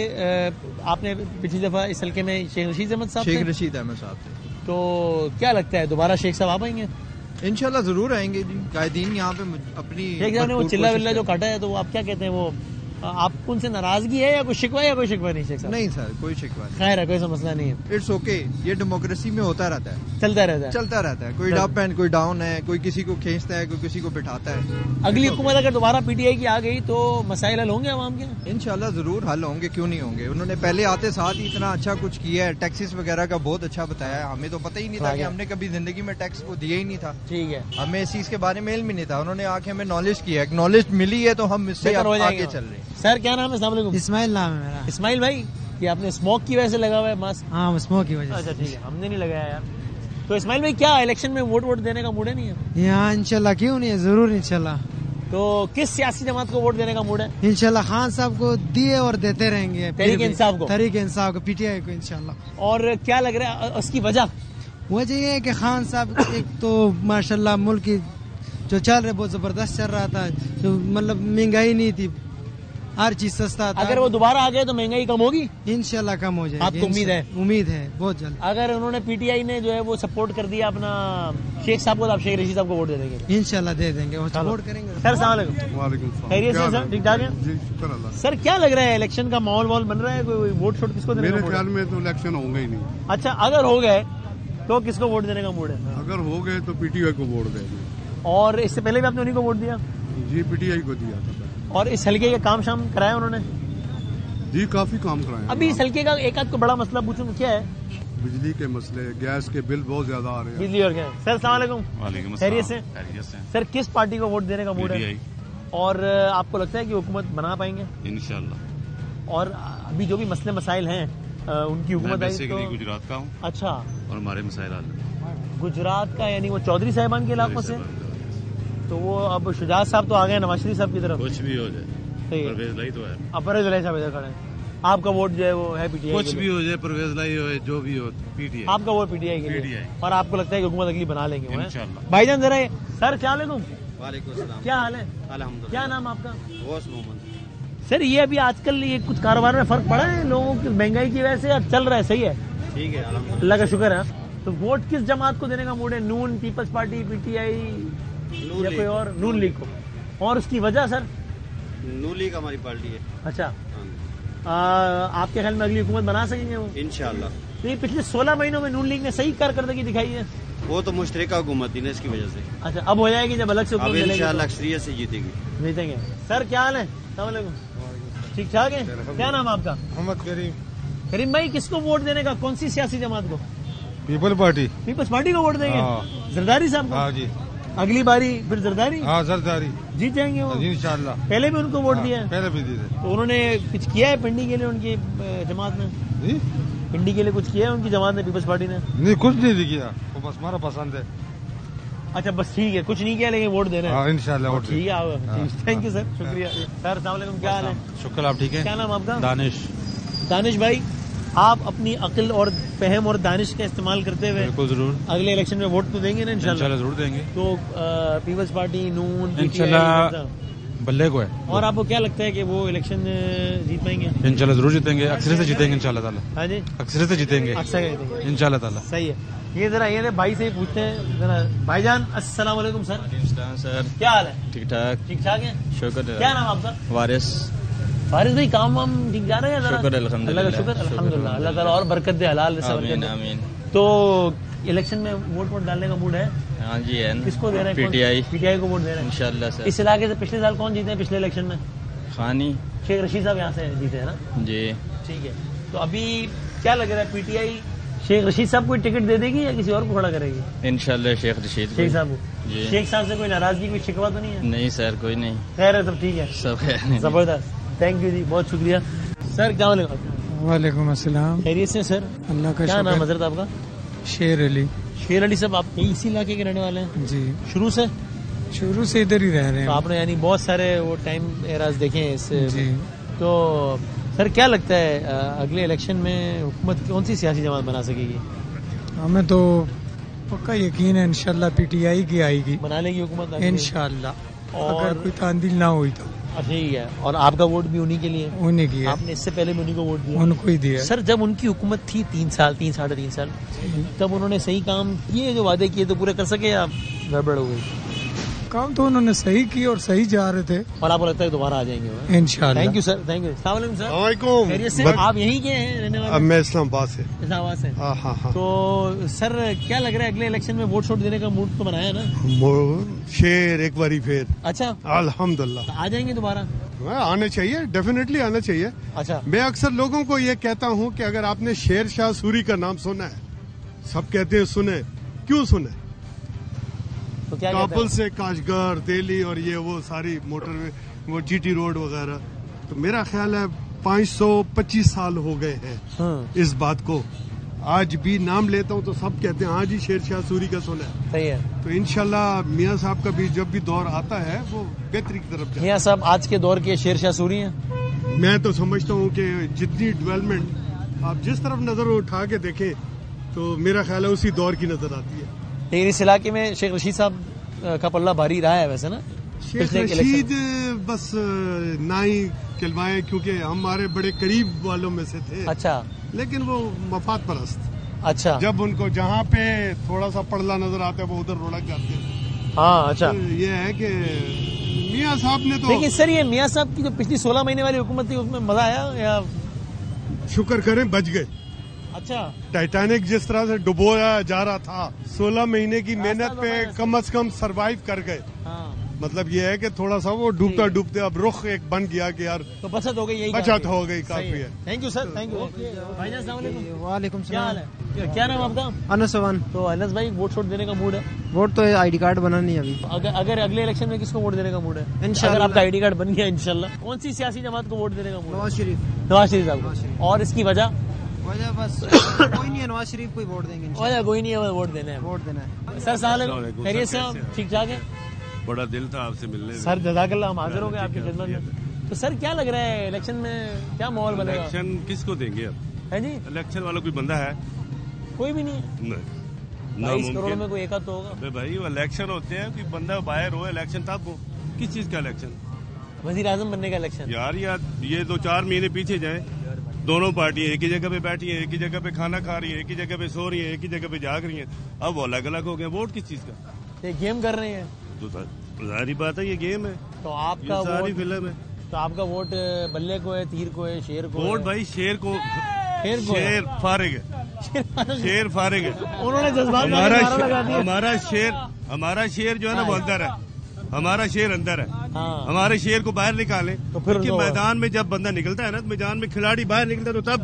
[SPEAKER 1] आपने पिछली दफा इस हल्के में शेख रशीद अहमद साहब
[SPEAKER 19] शेख रशीद अहमद साहब थे,
[SPEAKER 1] तो क्या लगता है दोबारा शेख साहब आ पाएंगे?
[SPEAKER 19] इंशाल्लाह जरूर आएंगे जी। कायदीन यहाँ पे अपनी
[SPEAKER 1] शेख साहब ने वो चिल्ला विल्ला जो काटा है, तो वो आप क्या कहते हैं? वो आपको उनसे नाराजगी है या कोई शिकवा? या कोई शिकवा नहीं शेख साहब?
[SPEAKER 19] नहीं सर, कोई शिकवा नहीं।
[SPEAKER 1] खैर है, कोई मसला नहीं है।
[SPEAKER 19] It's okay. ये डेमोक्रेसी में होता रहता है,
[SPEAKER 1] चलता रहता है।
[SPEAKER 19] कोई अप एंड कोई डाउन है, कोई किसी को खींचता है, कोई किसी को बिठाता है।
[SPEAKER 1] अगली हुकूमत अगर दोबारा पीटीआई की आ गई तो मसाइल हल होंगे आवाम के?
[SPEAKER 19] इंशाल्लाह जरूर हल होंगे, क्यों नहीं होंगे। उन्होंने पहले आते साथ ही इतना अच्छा कुछ किया है, टैक्सेस वगैरह का बहुत अच्छा बताया है। हमें तो पता ही नहीं था कि हमने कभी जिंदगी में टैक्स को दिया ही नहीं था।
[SPEAKER 1] ठीक है,
[SPEAKER 19] हमें इस चीज के बारे में इल्म ही नहीं था। उन्होंने आके हमें नॉलेज किया, नॉलेज मिली है, तो हम इससे आगे चल रहे हैं।
[SPEAKER 1] सर क्या नाम है?
[SPEAKER 14] इस्माइल नाम है मेरा।
[SPEAKER 1] इस्माइल भाई, ये आपने स्मोक की वजह से लगा हुआ है मास्क?
[SPEAKER 14] हाँ, स्मोक की वजह से।
[SPEAKER 1] अच्छा ठीक है, हमने नहीं लगाया यार। तो इस्माइल भाई, क्या इलेक्शन में वोट देने का मूड है? नहीं है
[SPEAKER 14] यहाँ इंशाल्लाह। क्यों नहीं है, जरूर इंशाल्लाह।
[SPEAKER 1] तो किस सियासी जमात को वोट देने का मूड है?
[SPEAKER 14] इंशाल्लाह खान साहब को दिए और देते रहेंगे।
[SPEAKER 1] तहरीक इंसाफ को?
[SPEAKER 14] तहरीक इंसाफ को, पीटीआई को इंशाल्लाह।
[SPEAKER 1] और क्या लग रहा है उसकी वजह?
[SPEAKER 14] ये है कि खान साहब एक तो माशाल्लाह मुल्क की जो चल रहे बहुत जबरदस्त चल रहा था, जो मतलब महंगाई नहीं थी,
[SPEAKER 20] हर चीज सस्ता था।
[SPEAKER 1] अगर वो दोबारा आ गए तो महंगाई कम होगी?
[SPEAKER 20] इंशाल्लाह कम हो जाएगी।
[SPEAKER 1] आपको उम्मीद है?
[SPEAKER 20] उम्मीद है बहुत जल्द।
[SPEAKER 1] अगर उन्होंने पीटीआई ने जो है वो सपोर्ट कर दिया अपना शेख साहब को, तो आप शेख रशीद साहब को वोट दे देंगे?
[SPEAKER 20] इंशाल्लाह दे देंगे, वो सपोर्ट करेंगे।
[SPEAKER 1] सर अस्सलाम वालेकुम। खैरियत से सर? ठीक ठाक है
[SPEAKER 21] जी, शुक्र अल्लाह।
[SPEAKER 1] सर क्या लग रहा है, इलेक्शन का माहौल बन रहा है? कोई वोट शोट किसको देने का
[SPEAKER 21] मेरे
[SPEAKER 1] मूड
[SPEAKER 21] ख्याल
[SPEAKER 1] है?
[SPEAKER 21] में तो इलेक्शन होंगे ही नहीं।
[SPEAKER 1] अच्छा, अगर हो गए तो किसको वोट देने का मूड है?
[SPEAKER 21] अगर हो गए तो पीटीआई को वोट देंगे।
[SPEAKER 1] और इससे पहले भी आपने उन्हीं को वोट दिया?
[SPEAKER 21] जी, पीटीआई को दिया था।
[SPEAKER 1] और इस हल्के का काम शाम कराया उन्होंने?
[SPEAKER 21] जी, काफी काम कराया।
[SPEAKER 1] अभी इस हल्के का एक आध को बड़ा मसला पूछूं क्या है?
[SPEAKER 21] बिजली के मसले, गैस के बिल बहुत ज्यादा आ रहे हैं।
[SPEAKER 1] बिजली और गैस। सर अस्सलाम वालेकुम। खैरियत से? सर किस पार्टी को वोट देने का मूड है? और आपको लगता है कि हुकूमत बना पाएंगे?
[SPEAKER 22] इंशाल्लाह।
[SPEAKER 1] और अभी जो भी मसले मसाइल हैं उनकी हुकूमत आई तो?
[SPEAKER 22] गुजरात का हूँ।
[SPEAKER 1] अच्छा।
[SPEAKER 22] और हमारे मसाइल
[SPEAKER 1] गुजरात का, यानी वो चौधरी साहिबान के इलाकों से? तो वो अब शुजात साहब तो आ गए नवाज शरीफ साहब की तरफ।
[SPEAKER 22] कुछ भी हो जाए, परवेज लाई तो है।
[SPEAKER 1] अब परवेज लाई साहब इधर खड़े हैं। आपका वोट जो है वो है पीटीआई?
[SPEAKER 22] कुछ भी हो जाए, परवेज लाई हो, जो भी हो, पीटीआई।
[SPEAKER 1] आपका वोट पीटीआई के लिए? और आपको लगता है कि हुकूमत अगली बना लेंगे?
[SPEAKER 22] इंशाल्लाह।
[SPEAKER 1] भाईजान जरा सर क्या वालेकुम।
[SPEAKER 23] वालेकुम सलाम।
[SPEAKER 1] क्या हाल है?
[SPEAKER 23] अल्हम्दुलिल्लाह।
[SPEAKER 1] क्या नाम आपका?
[SPEAKER 23] गौस मोहम्मद।
[SPEAKER 1] सर ये अभी आजकल ये कुछ कारोबार में फर्क पड़ा है लोगों की महंगाई की वजह से? चल रहा है, सही है?
[SPEAKER 23] ठीक है,
[SPEAKER 1] अल्लाह का शुक्र है। तो वोट किस जमात को देने का मूड है? नून, पीपल्स पार्टी, पीटीआई या कोई और? नून लीग को। और उसकी वजह सर?
[SPEAKER 23] नून लीग हमारी पार्टी है।
[SPEAKER 1] अच्छा, आपके ख्याल में अगली हुकूमत बना सकेंगे वो?
[SPEAKER 23] इंशाल्लाह।
[SPEAKER 1] तो ये पिछले 16 महीनों में नून लीग ने सही कारकर्दगी दिखाई है?
[SPEAKER 23] वो तो मुश्तरका हुकूमत थी ना, इसकी वजह से।
[SPEAKER 1] अच्छा, अब हो जाएगी जब अलग से
[SPEAKER 23] अब इंशाल्लाह अक्सरियत से
[SPEAKER 1] जीतेंगे। सर क्या हाल है? ठीक ठाक है। क्या नाम आपका?
[SPEAKER 24] मोहम्मद करीम।
[SPEAKER 1] करीम भाई, किसको वोट देने का? कौन सी सियासी जमात को?
[SPEAKER 24] People party.
[SPEAKER 1] पीपल्स पार्टी को वोट देंगे? जरदारी साहब को?
[SPEAKER 24] हाँ जी।
[SPEAKER 1] अगली बारी फिर जरदारी?
[SPEAKER 24] हाँ, जरदारी
[SPEAKER 1] जीत जाएंगे वो
[SPEAKER 24] इंशाल्लाह।
[SPEAKER 1] पहले भी उनको वोट दिया है?
[SPEAKER 24] पहले भी दिए।
[SPEAKER 1] तो उन्होंने कुछ किया है पिंडी के लिए उनकी जमात ने? पिंडी के लिए कुछ किया है उनकी जमात ने, पीपल्स पार्टी ने?
[SPEAKER 24] नहीं, कुछ नहीं किया, वो बस हमारा पसंद है।
[SPEAKER 1] अच्छा, बस ठीक है, कुछ नहीं किया लेकिन वोट देना है?
[SPEAKER 24] इंशाल्लाह वोट।
[SPEAKER 1] ठीक है, थैंक यू सर, शुक्रिया। सर अस्सलाम वालेकुम, क्या हाल है?
[SPEAKER 25] शुक्र, आप ठीक है?
[SPEAKER 1] क्या नाम आपका?
[SPEAKER 25] दानिश।
[SPEAKER 1] दानिश भाई, आप अपनी अक्ल और फहम और दानिश का इस्तेमाल करते हुए
[SPEAKER 25] बिल्कुल जरूर
[SPEAKER 1] अगले इलेक्शन में वोट तो देंगे ना? इंशाल्लाह
[SPEAKER 25] जरूर देंगे।
[SPEAKER 1] तो पीपल्स पार्टी, नून,
[SPEAKER 25] इंशाल्लाह बल्ले को है।
[SPEAKER 1] और आपको क्या लगता है कि वो इलेक्शन जीत पाएंगे?
[SPEAKER 25] इंशाल्लाह जरूर जीतेंगे, अक्सर से जीतेंगे इंशाल्लाह ताला।
[SPEAKER 1] हाँ जी,
[SPEAKER 25] अक्सर से जीतेंगे इंशाल्लाह ताला।
[SPEAKER 1] सही है। ये जरा ये भाई से पूछते हैं जरा। भाईजान अस्सलाम वालेकुम सर।
[SPEAKER 23] सर
[SPEAKER 1] क्या हाल है?
[SPEAKER 23] ठीक ठाक।
[SPEAKER 1] ठीक ठाक है,
[SPEAKER 23] शुक्र।
[SPEAKER 1] क्या नाम आपका?
[SPEAKER 23] वारिस।
[SPEAKER 1] वारिस भाई, काम वाम ठीक जा रहे हैं?
[SPEAKER 23] शुक्र अल्हम्दुलिल्लाह।
[SPEAKER 1] अल्लाह का शुक्र अल्हम्दुलिल्लाह। अल्लाह ताला और बरकत दे, हलाल से
[SPEAKER 23] आमीन आमीन।
[SPEAKER 1] तो इलेक्शन में वोट डालने का मूड है?
[SPEAKER 23] हाँ जी है।
[SPEAKER 1] किसको दे रहे हैं?
[SPEAKER 23] पीटीआई।
[SPEAKER 1] पीटीआई को वोट दे रहे हैं
[SPEAKER 23] इंशाल्लाह सर।
[SPEAKER 1] इस इलाके से पिछले साल कौन जीते हैं? पिछले इलेक्शन में
[SPEAKER 23] खानी
[SPEAKER 1] शेख रशीद साहब यहाँ से जीते हैं ना? जी ठीक है। तो अभी क्या लग रहा है, पीटीआई शेख रशीद साहब को टिकट दे देगी या किसी और को खड़ा करेगी?
[SPEAKER 23] इंशाल्लाह शेख रशीद
[SPEAKER 1] साहब को। शेख साहब से कोई नाराजगी, कोई शिकवा तो नहीं है?
[SPEAKER 23] नहीं सर, कोई नहीं।
[SPEAKER 1] खैर है, सब ठीक है,
[SPEAKER 23] सब खैर।
[SPEAKER 1] जबरदस्त, थैंक यू जी, बहुत शुक्रिया। सर क्या
[SPEAKER 24] वालेकुम अस्सलाम।
[SPEAKER 1] खैरियत से सर?
[SPEAKER 24] अल्लाह का
[SPEAKER 1] क्या नाम हजरत आपका?
[SPEAKER 24] शेर अली।
[SPEAKER 1] शेर अली साहब, आप इसी इलाके के रहने वाले हैं?
[SPEAKER 24] जी,
[SPEAKER 1] शुरू से
[SPEAKER 24] इधर ही रह रहे हैं।
[SPEAKER 1] तो आपने यानी बहुत सारे वो टाइम एराज देखे हैं इससे?
[SPEAKER 24] जी।
[SPEAKER 1] तो सर क्या लगता है अगले इलेक्शन में हुकूमत कौन सी सियासी जमात बना सकेगी?
[SPEAKER 24] हमें तो पक्का यकीन है इंशाल्लाह पीटीआई की आएगी,
[SPEAKER 1] बना लेगी हुकूमत
[SPEAKER 24] इंशाल्लाह। और अगर कोई तांदिल ना हुई तो
[SPEAKER 1] ठीक है। और आपका वोट भी उन्हीं के लिए?
[SPEAKER 24] उन्हीं की है।
[SPEAKER 1] आपने इससे पहले भी उन्हीं को वोट दिया?
[SPEAKER 24] उनको ही दिया।
[SPEAKER 1] सर जब उनकी हुकूमत थी 3 साल, 3-3.5 साल, तब उन्होंने सही काम किए, जो वादे किए तो पूरे कर सके या गड़बड़ हो गई?
[SPEAKER 24] काम तो उन्होंने सही की और सही जा रहे थे।
[SPEAKER 1] और आपको लगता है दोबारा आ जाएंगे?
[SPEAKER 24] इंशाल्लाह।
[SPEAKER 1] Thank you sir, thank you. अस्सलाम वालेकुम सर। आप यहीं के हैं रहने वाले?
[SPEAKER 21] अब मैं इस्लामाबाद से।
[SPEAKER 1] इस्लामाबाद से?
[SPEAKER 21] हाँ।
[SPEAKER 1] तो सर क्या लग रहा है, अगले इलेक्शन में वोट शोट देने का मूड तो बनाया ना?
[SPEAKER 21] शेर एक बारी फिर।
[SPEAKER 1] अच्छा,
[SPEAKER 21] अल्हम्दुलिल्लाह।
[SPEAKER 1] आ जाएंगे दोबारा?
[SPEAKER 21] आने चाहिए, डेफिनेटली आना चाहिए।
[SPEAKER 1] अच्छा,
[SPEAKER 21] मैं अक्सर लोगों को ये कहता हूँ कि अगर आपने शेर शाह सूरी का नाम सुना है, सब कहते हैं सुने, क्यों सुने?
[SPEAKER 1] तो क्या
[SPEAKER 21] काबुल से काशगर, दिल्ली और ये वो सारी मोटरवे, वो जीटी रोड वगैरह, तो मेरा ख्याल है 525 साल हो गए हैं इस बात को। आज भी नाम लेता हूँ तो सब कहते हैं हाँ जी शेर शाह सूरी का सुना है।
[SPEAKER 1] सही है।
[SPEAKER 21] तो इंशाल्लाह मियाँ साहब का भी जब भी दौर आता है वो बेहतरी की तरफ जाए।
[SPEAKER 1] मियाँ साहब आज के दौर के शेर शाह सूरी हैं?
[SPEAKER 21] मैं तो समझता हूँ कि जितनी डेवलपमेंट आप जिस तरफ नजर उठा के देखें तो मेरा ख्याल है उसी दौर की नजर आती है।
[SPEAKER 1] लेकिन इस इलाके में शेख रशीद साहब का पल्ला भारी रहा है वैसे ना?
[SPEAKER 21] शेख रशीद बस ना ही कहलवाए क्योंकि हमारे बड़े करीब वालों में से थे।
[SPEAKER 1] अच्छा।
[SPEAKER 21] लेकिन वो मफाद परस्त।
[SPEAKER 1] अच्छा।
[SPEAKER 21] जब उनको जहाँ पे थोड़ा सा पड़ला नजर आता है वो उधर रोड़क जाते हैं।
[SPEAKER 1] हाँ अच्छा।
[SPEAKER 21] तो ये है कि मियाँ साहब ने तो,
[SPEAKER 1] लेकिन सर ये मियाँ साहब की जो पिछली 16 महीने वाली हुकूमत थी उसमें मजा आया या?
[SPEAKER 21] शुक्र करें बच गए।
[SPEAKER 1] अच्छा।
[SPEAKER 21] टाइटैनिक जिस तरह से डुबोया जा रहा था 16 महीने की मेहनत पे कम से कम सरवाइव कर गए। मतलब ये है कि थोड़ा सा वो डूबता डूबते अब रुख एक बन गया कि यार
[SPEAKER 1] तो बचत हो गई, यही
[SPEAKER 21] बचत हो गई, काफी है।
[SPEAKER 1] Thank you sir, thank you भाईजान। अस्सलाम वालेकुम।
[SPEAKER 20] वालेकुम
[SPEAKER 1] क्या हाल है? क्या नाम आपका?
[SPEAKER 20] अनस अवन।
[SPEAKER 1] तो अनस भाई वोट शोट देने का मूड है?
[SPEAKER 20] वोट तो आईडी कार्ड बना नहीं अभी।
[SPEAKER 1] अगर अगले इलेक्शन में किसको वोट देने का मूड है?
[SPEAKER 20] इंशाल्लाह।
[SPEAKER 1] अगर आपका आईडी कार्ड बन गया इंशाल्लाह, कौन सी सियासी जमात को वोट देने का मूड?
[SPEAKER 20] नवाज शरीफ।
[SPEAKER 1] नवाज शरीफ साहब। और इसकी वजह
[SPEAKER 20] बस कोई नहीं है, नवाज शरीफ को वोट देंगे।
[SPEAKER 1] वजह कोई नहीं है, वोट देना है।
[SPEAKER 20] वोट देना है।
[SPEAKER 1] सर साहब खैरियत से ठीक ठाक है?
[SPEAKER 22] बड़ा दिल था आपसे मिलने।
[SPEAKER 1] सर जज़ाकल्लाह, हम हाजिर हो गए आपकी खिदमत में। तो सर क्या लग रहा है इलेक्शन में क्या माहौल बनेगा?
[SPEAKER 22] इलेक्शन किसको देंगे अब?
[SPEAKER 1] है जी,
[SPEAKER 22] इलेक्शन वाला कोई बंदा है?
[SPEAKER 1] कोई भी नहीं है।
[SPEAKER 22] नहीं।
[SPEAKER 1] 22 करोड़ में कोई एक आध तो होगा।
[SPEAKER 22] अबे भाई वो इलेक्शन होते हैं, कोई बंदा बाहर हो इलेक्शन तब हो। किस चीज का इलेक्शन?
[SPEAKER 1] वजीर आजम बनने का इलेक्शन।
[SPEAKER 22] यार ये 2-4 महीने पीछे जाए, दोनों पार्टियां एक ही जगह पे बैठी हैं, एक ही जगह पे खाना खा रही है, एक ही जगह पे सो रही है, एक ही जगह पे जाग रही है। अब वो अलग अलग हो गए। वोट किस चीज का?
[SPEAKER 1] ये गेम कर रहे हैं।
[SPEAKER 22] तो जाहिर बात है ये गेम है।
[SPEAKER 1] तो आपका
[SPEAKER 22] सारी फिल्म है।
[SPEAKER 1] तो आपका वोट बल्ले को है, तीर को है, शेर को?
[SPEAKER 22] वोट भाई शेर को।
[SPEAKER 1] शेर
[SPEAKER 22] फारिग है। शेर फारिग है।
[SPEAKER 1] उन्होंने जज्बात
[SPEAKER 22] हमारा शेर जो है ना वो अंदर है। हमारा शेर अंदर है। हमारे शेर को बाहर निकालें तो फिर मैदान में जब बंदा निकलता है ना, तो मैदान में खिलाड़ी बाहर निकलता है तो तब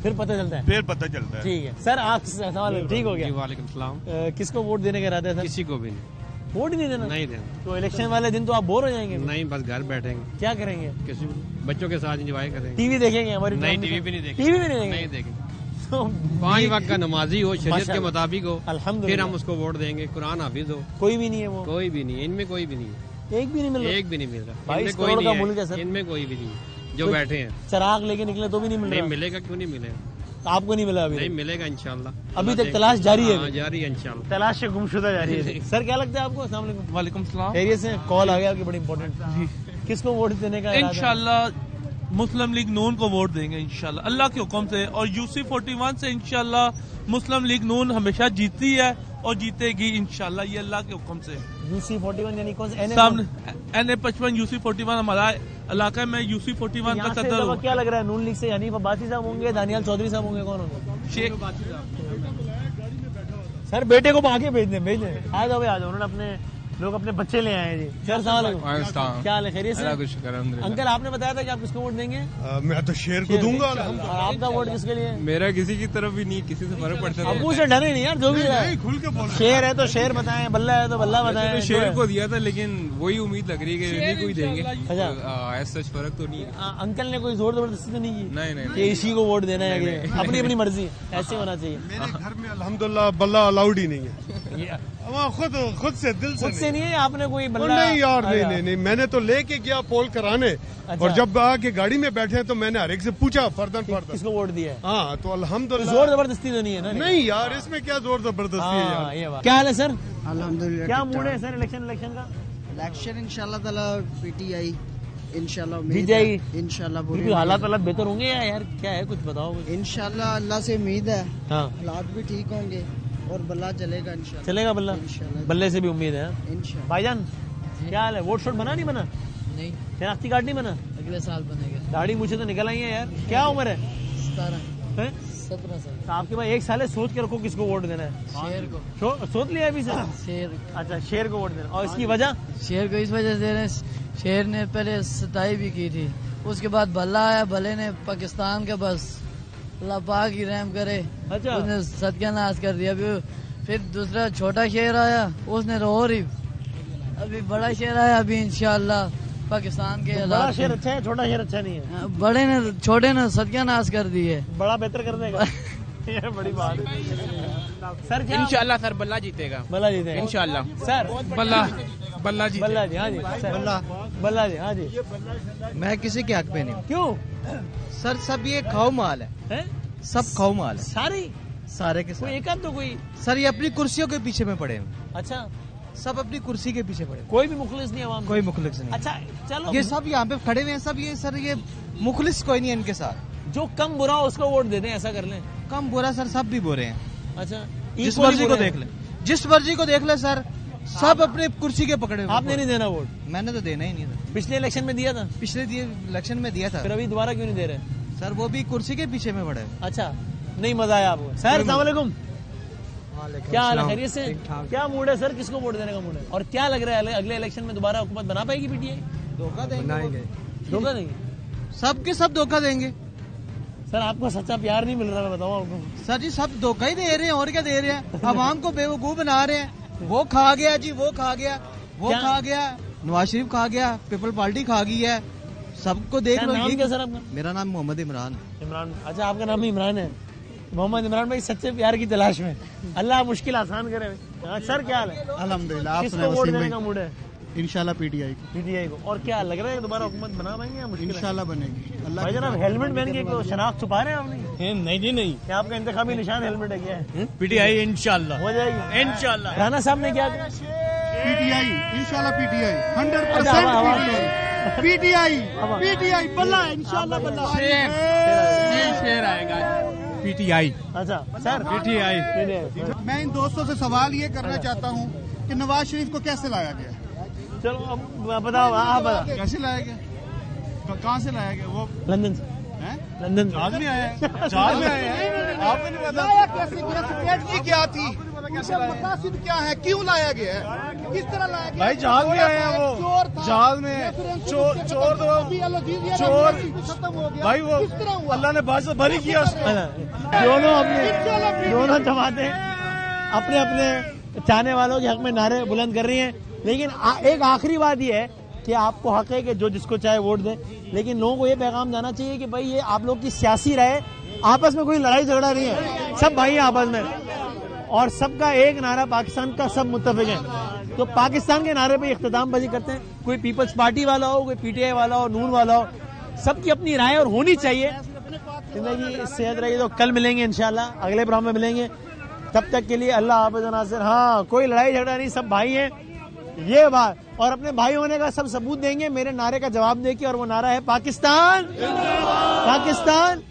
[SPEAKER 1] फिर पता चलता है।
[SPEAKER 22] फिर पता चलता है।
[SPEAKER 1] ठीक है सर, आप सवाल ठीक हो गया।
[SPEAKER 25] वालेकुम सलाम।
[SPEAKER 1] किसको वोट देने का इरादा है सर?
[SPEAKER 25] किसी को भी नहीं।
[SPEAKER 1] वोट नहीं देना?
[SPEAKER 25] नहीं देना।
[SPEAKER 1] तो इलेक्शन वाले दिन तो आप बोर हो जाएंगे?
[SPEAKER 25] नहीं, बस घर बैठेंगे।
[SPEAKER 1] क्या करेंगे?
[SPEAKER 25] किसी बच्चों के साथ एंजॉय करेंगे।
[SPEAKER 1] टीवी देखेंगे हमारी?
[SPEAKER 25] नहीं, टीवी भी नहीं देखेंगे।
[SPEAKER 1] टीवी भी नहीं
[SPEAKER 25] देखेंगे। 5 वक्त का नमाजी हो, शरीयत के मुताबिक हो, फिर हम उसको वोट देंगे। कुरान हाफिज हो।
[SPEAKER 1] कोई भी नहीं है वो?
[SPEAKER 25] कोई भी नहीं, इनमें कोई भी नहीं है।
[SPEAKER 1] एक भी नहीं मिल रहा?
[SPEAKER 25] एक भी नहीं मिल रहा।
[SPEAKER 1] 22 करोड़ का मुल्क है सर।
[SPEAKER 25] इनमें कोई भी नहीं जो बैठे हैं।
[SPEAKER 1] चिराग लेके निकले तो भी नहीं मिल रहा?
[SPEAKER 25] नहीं मिलेगा, क्यों नहीं मिलेगा?
[SPEAKER 1] तो आपको नहीं मिला अभी?
[SPEAKER 25] नहीं मिलेगा इंशाल्लाह।
[SPEAKER 1] अभी तक तलाश जारी है?
[SPEAKER 25] जारी है इंशाल्लाह।
[SPEAKER 1] तलाश से गुमशुदा जारी है। सर क्या लगता है आपको? अस्सलाम वालेकुम।
[SPEAKER 2] वालेकुम सलाम।
[SPEAKER 1] खैरियत से? कॉल आ गया आपकी बड़ी इंपॉर्टेंट। किसको वोट देने का?
[SPEAKER 2] इंशाल्लाह मुस्लिम लीग नून को वोट देंगे इंशाल्लाह, अल्लाह के हुक्म से। और यूसी 41 से इंशाल्लाह मुस्लिम लीग नून हमेशा जीती है और जीतेगी इंशाल्लाह, ये अल्लाह के हुक्म से।
[SPEAKER 1] यूसी 41 यानी कौन सा?
[SPEAKER 2] सामने NA55 यूसी 41 हमारा इलाका में यूसी 41 का सदर हो।
[SPEAKER 1] क्या लग रहा है नून लीग से हनीफ अब्बासी साहब होंगे, दानियाल चौधरी साहब होंगे, कौन होंगे?
[SPEAKER 2] शेख।
[SPEAKER 1] सर बेटे को आगे भेज दें। आ जाओ, उन्होंने अपने लोग अपने बच्चे ले आए जी। सर क्या हाल है? खैरियत से? अंकल आपने बताया था कि आप किसको वोट देंगे?
[SPEAKER 21] मैं तो शेर को दूंगा।
[SPEAKER 1] और आपका वोट किसके लिए?
[SPEAKER 25] मेरा किसी की तरफ भी नहीं, किसी से फर्क पड़ता है।
[SPEAKER 1] अबू से डरे नहीं यार, जो भी है
[SPEAKER 21] खुल के बोल।
[SPEAKER 1] शेर है तो शेर बताएं, बल्ला है तो बल्ला बताएं।
[SPEAKER 25] शेर को दिया था, लेकिन वही उम्मीद लग रही है कि नहीं कोई देंगे।
[SPEAKER 1] अच्छा,
[SPEAKER 25] ऐसा फर्क तो नहीं है।
[SPEAKER 1] अंकल ने कोई जोर जबरदस्ती तो नहीं की?
[SPEAKER 25] नहीं।
[SPEAKER 1] कि इसी को वोट देना है, अपनी अपनी मर्जी, ऐसे होना चाहिए।
[SPEAKER 21] मेरे घर में अल्हम्दुलिल्लाह बल्ला अलाउड ही नहीं है। खुद से दिल से
[SPEAKER 1] नहीं है। आपने कोई बल्ला?
[SPEAKER 21] नहीं यार, नहीं, मैंने तो लेके गया पोल कराने।
[SPEAKER 1] अच्छा।
[SPEAKER 21] और जब आके गाड़ी में बैठे तो मैंने हर एक से पूछा फर्दन
[SPEAKER 1] किसको वोट दिया है?
[SPEAKER 21] हाँ, तो अल्हम्दुलिल्लाह।
[SPEAKER 1] जोर जबरदस्ती तो नहीं है ना?
[SPEAKER 21] नहीं यार, इसमें क्या जोर जबरदस्ती है यार।
[SPEAKER 1] ये बात। क्या हाल है सर?
[SPEAKER 20] अल्हम्दुलिल्लाह।
[SPEAKER 1] क्या मूड है सर इलेक्शन का?
[SPEAKER 20] इलेक्शन इंशाल्लाह ताला PTI इंशाल्लाह
[SPEAKER 1] जीत जाएगी
[SPEAKER 20] इंशाल्लाह।
[SPEAKER 1] पूरी हालात बेहतर होंगे या यार क्या है, कुछ बताओ।
[SPEAKER 20] इंशाल्लाह अल्लाह से उम्मीद है।
[SPEAKER 1] हाँ,
[SPEAKER 20] हालात भी ठीक होंगे और बल्ला चलेगा इंशाल्लाह।
[SPEAKER 1] चलेगा बल्ला? बल्ले से भी उम्मीद है
[SPEAKER 20] इंशाल्लाह।
[SPEAKER 1] भाईजान क्या हाल है? वोट शोट बना नहीं बना?
[SPEAKER 20] नहीं।
[SPEAKER 1] शनाख्ती कार्ड नहीं बना?
[SPEAKER 20] अगले साल बनेगा।
[SPEAKER 1] दाढ़ी मुझे तो निकल आई है यार। क्या उम्र है?
[SPEAKER 20] 17 साल।
[SPEAKER 1] तो आपके पास 1 साल है, सोच के रखो किसको वोट देना है।
[SPEAKER 20] शेर को।
[SPEAKER 1] सोच लिया अभी सर?
[SPEAKER 20] शेर।
[SPEAKER 1] अच्छा, शेर को वोट देना। और इसकी वजह?
[SPEAKER 20] शेर को इस वजह से दे रहे हैं, शेर ने पहले सताई भी की थी, उसके बाद भल्ला आया, भले ने पाकिस्तान का बस अल्लाह पाक ही रहम करे।
[SPEAKER 1] अच्छा।
[SPEAKER 20] उसने सत्यानाश कर दिया। अभी फिर दूसरा छोटा शेर आया, उसने रोर ही। अभी बड़ा शेर आया, अभी इंशाल्लाह पाकिस्तान के
[SPEAKER 1] बड़ा शेर अच्छा है, छोटा शेर अच्छा नहीं है?
[SPEAKER 20] बड़े ने छोटे ने सत्यानाश कर दिए,
[SPEAKER 1] बड़ा बेहतर कर देगा। ये बड़ी बात है सर। क्या
[SPEAKER 3] इंशाल्लाह सर बल्ला जीतेगा?
[SPEAKER 1] बल्ला जीतेगा
[SPEAKER 3] इंशाल्लाह
[SPEAKER 1] सर।
[SPEAKER 3] बल्ला जी।
[SPEAKER 1] हाँ जी बल्ला जी। हाँ जी।
[SPEAKER 19] मैं किसी के हक पे नहीं।
[SPEAKER 1] क्यों
[SPEAKER 19] सर? सब ये खाओ माल है, सब खाओ माल है
[SPEAKER 1] सारे
[SPEAKER 19] के सारे।
[SPEAKER 1] कोई एक आध तो कोई?
[SPEAKER 19] सर ये अपनी कुर्सियों के पीछे में पड़े हैं।
[SPEAKER 1] अच्छा,
[SPEAKER 4] सब अपनी कुर्सी के पीछे पड़े,
[SPEAKER 1] कोई भी मुखलिस नहीं आवाम,
[SPEAKER 4] कोई मुखलिस नहीं।
[SPEAKER 1] अच्छा चलो,
[SPEAKER 4] ये सब यहाँ पे खड़े हुए हैं, सब ये सर ये मुखलिस कोई नहीं है इनके साथ।
[SPEAKER 1] जो कम बुरा हो उसको वोट दे दें, ऐसा कर लें।
[SPEAKER 4] कम बुरा सर सब भी बुरे हैं।
[SPEAKER 1] अच्छा,
[SPEAKER 4] जिस मर्जी को देख ले, जिस मर्जी को देख ले सर, सब अपने कुर्सी के पकड़े हुए।
[SPEAKER 1] आपने नहीं देना वोट?
[SPEAKER 4] मैंने तो देना ही नहीं था।
[SPEAKER 1] पिछले इलेक्शन में दिया था?
[SPEAKER 4] पिछले इलेक्शन में दिया था।
[SPEAKER 1] फिर अभी दोबारा क्यों नहीं दे रहे?
[SPEAKER 4] सर वो भी कुर्सी के पीछे में पड़े।
[SPEAKER 1] अच्छा, नहीं मजा आया आपको? सर अस्सलाम वालेकुम, क्या हाल है, खैरियत से? क्या मूड है सर, किसको वोट देने का मूड है? और क्या लग रहा है अगले इलेक्शन में दोबारा हुकूमत बना पाएगी पीटीआई?
[SPEAKER 4] धोखा देंगे,
[SPEAKER 1] धोखा देंगे,
[SPEAKER 4] सबके सब धोखा देंगे।
[SPEAKER 1] सर आपको सच्चा प्यार नहीं मिल रहा, मैं बताऊं आपको।
[SPEAKER 4] सर जी सब धोखा ही दे रहे हैं, और क्या दे रहे हैं, आवाम को बेवकूफ बना रहे हैं। वो खा गया जी, वो खा गया, वो खा गया, नवाज शरीफ खा गया, पीपल पार्टी खा गई है, सबको देख लो।
[SPEAKER 1] नाम क्या सर आपका?
[SPEAKER 4] मेरा नाम मोहम्मद इमरान।
[SPEAKER 1] इमरान, अच्छा आपका नाम इमरान है। मोहम्मद इमरान भाई सच्चे प्यार की तलाश में, अल्लाह मुश्किल आसान करे। सर क्या हाल है?
[SPEAKER 5] अल्हम्दुलिल्लाह।
[SPEAKER 1] किसको वोट देने का मूड है?
[SPEAKER 5] इंशाल्लाह पीटीआई को।
[SPEAKER 1] पीटीआई को। और क्या लग रहा है दोबारा हुकूमत बना पाएंगे या मुश्किल?
[SPEAKER 5] इंशाल्लाह बनेगी। अल्लाह
[SPEAKER 1] भाई जनाब हेलमेट पहन के शनाख्त छुपा रहे हैं आपने?
[SPEAKER 5] नहीं जी नहीं,
[SPEAKER 1] क्या आपका इंतखाबी निशान हेलमेट है क्या है?
[SPEAKER 5] पीटीआई इंशाल्लाह
[SPEAKER 1] हो जाएगी इंशाल्लाह। राणा साहब ने क्या किया?
[SPEAKER 5] पीटीआई इंशाल्लाह, पीटीआई 100% पीटीआई, पीटीआई बल्ला इंशाल्लाह, बल्ला शेर आएगा पीटीआई।
[SPEAKER 1] अच्छा सर,
[SPEAKER 5] पीटीआई। मैं इन दोस्तों से सवाल ये करना चाहता हूँ कि नवाज शरीफ को कैसे लाया गया?
[SPEAKER 1] चलो अब बताओ, आप बताओ
[SPEAKER 5] कैसे लाया गया, कहाँ से लाया गया? वो
[SPEAKER 1] लंदन से। लंदन
[SPEAKER 5] जहाज में आया है, जहाज में आया है, आपको नहीं पता कैसे गया, स्ट्रेटजी क्या थी, मकासद क्या है, क्यों लाया गया है, किस तरह लाया गया? भाई जहाज में आया है, वो जहाज में चोर भाई, वो अल्लाह ने बात भरी किया।
[SPEAKER 1] दोनों जमातें अपने अपने चाहने वालों के हक में नारे बुलंद कर रही हैं, लेकिन एक आखिरी बात ये है कि आपको हक है कि जो जिसको चाहे वोट दें, लेकिन लोगों को ये पैगाम जाना चाहिए कि भाई ये आप लोग की सियासी राय, आपस में कोई लड़ाई झगड़ा नहीं है, सब भाई हैं आपस में, और सबका एक नारा पाकिस्तान का, सब मुत्तफिक हैं। तो पाकिस्तान के नारे पे इख्तितामबाजी करते हैं, कोई पीपल्स पार्टी वाला हो, कोई पीटीआई वाला हो, नून वाला हो, सबकी अपनी राय और होनी चाहिए। जिंदगी सेहत रही तो कल मिलेंगे इंशाल्लाह, अगले प्रोग्राम में मिलेंगे, तब तक के लिए अल्लाह हाफ़िज़ नासिर। हाँ, कोई लड़ाई झगड़ा नहीं, सब भाई हैं, ये बात, और अपने भाई होने का सब सबूत देंगे मेरे नारे का जवाब देके, और वो नारा है पाकिस्तान, पाकिस्तान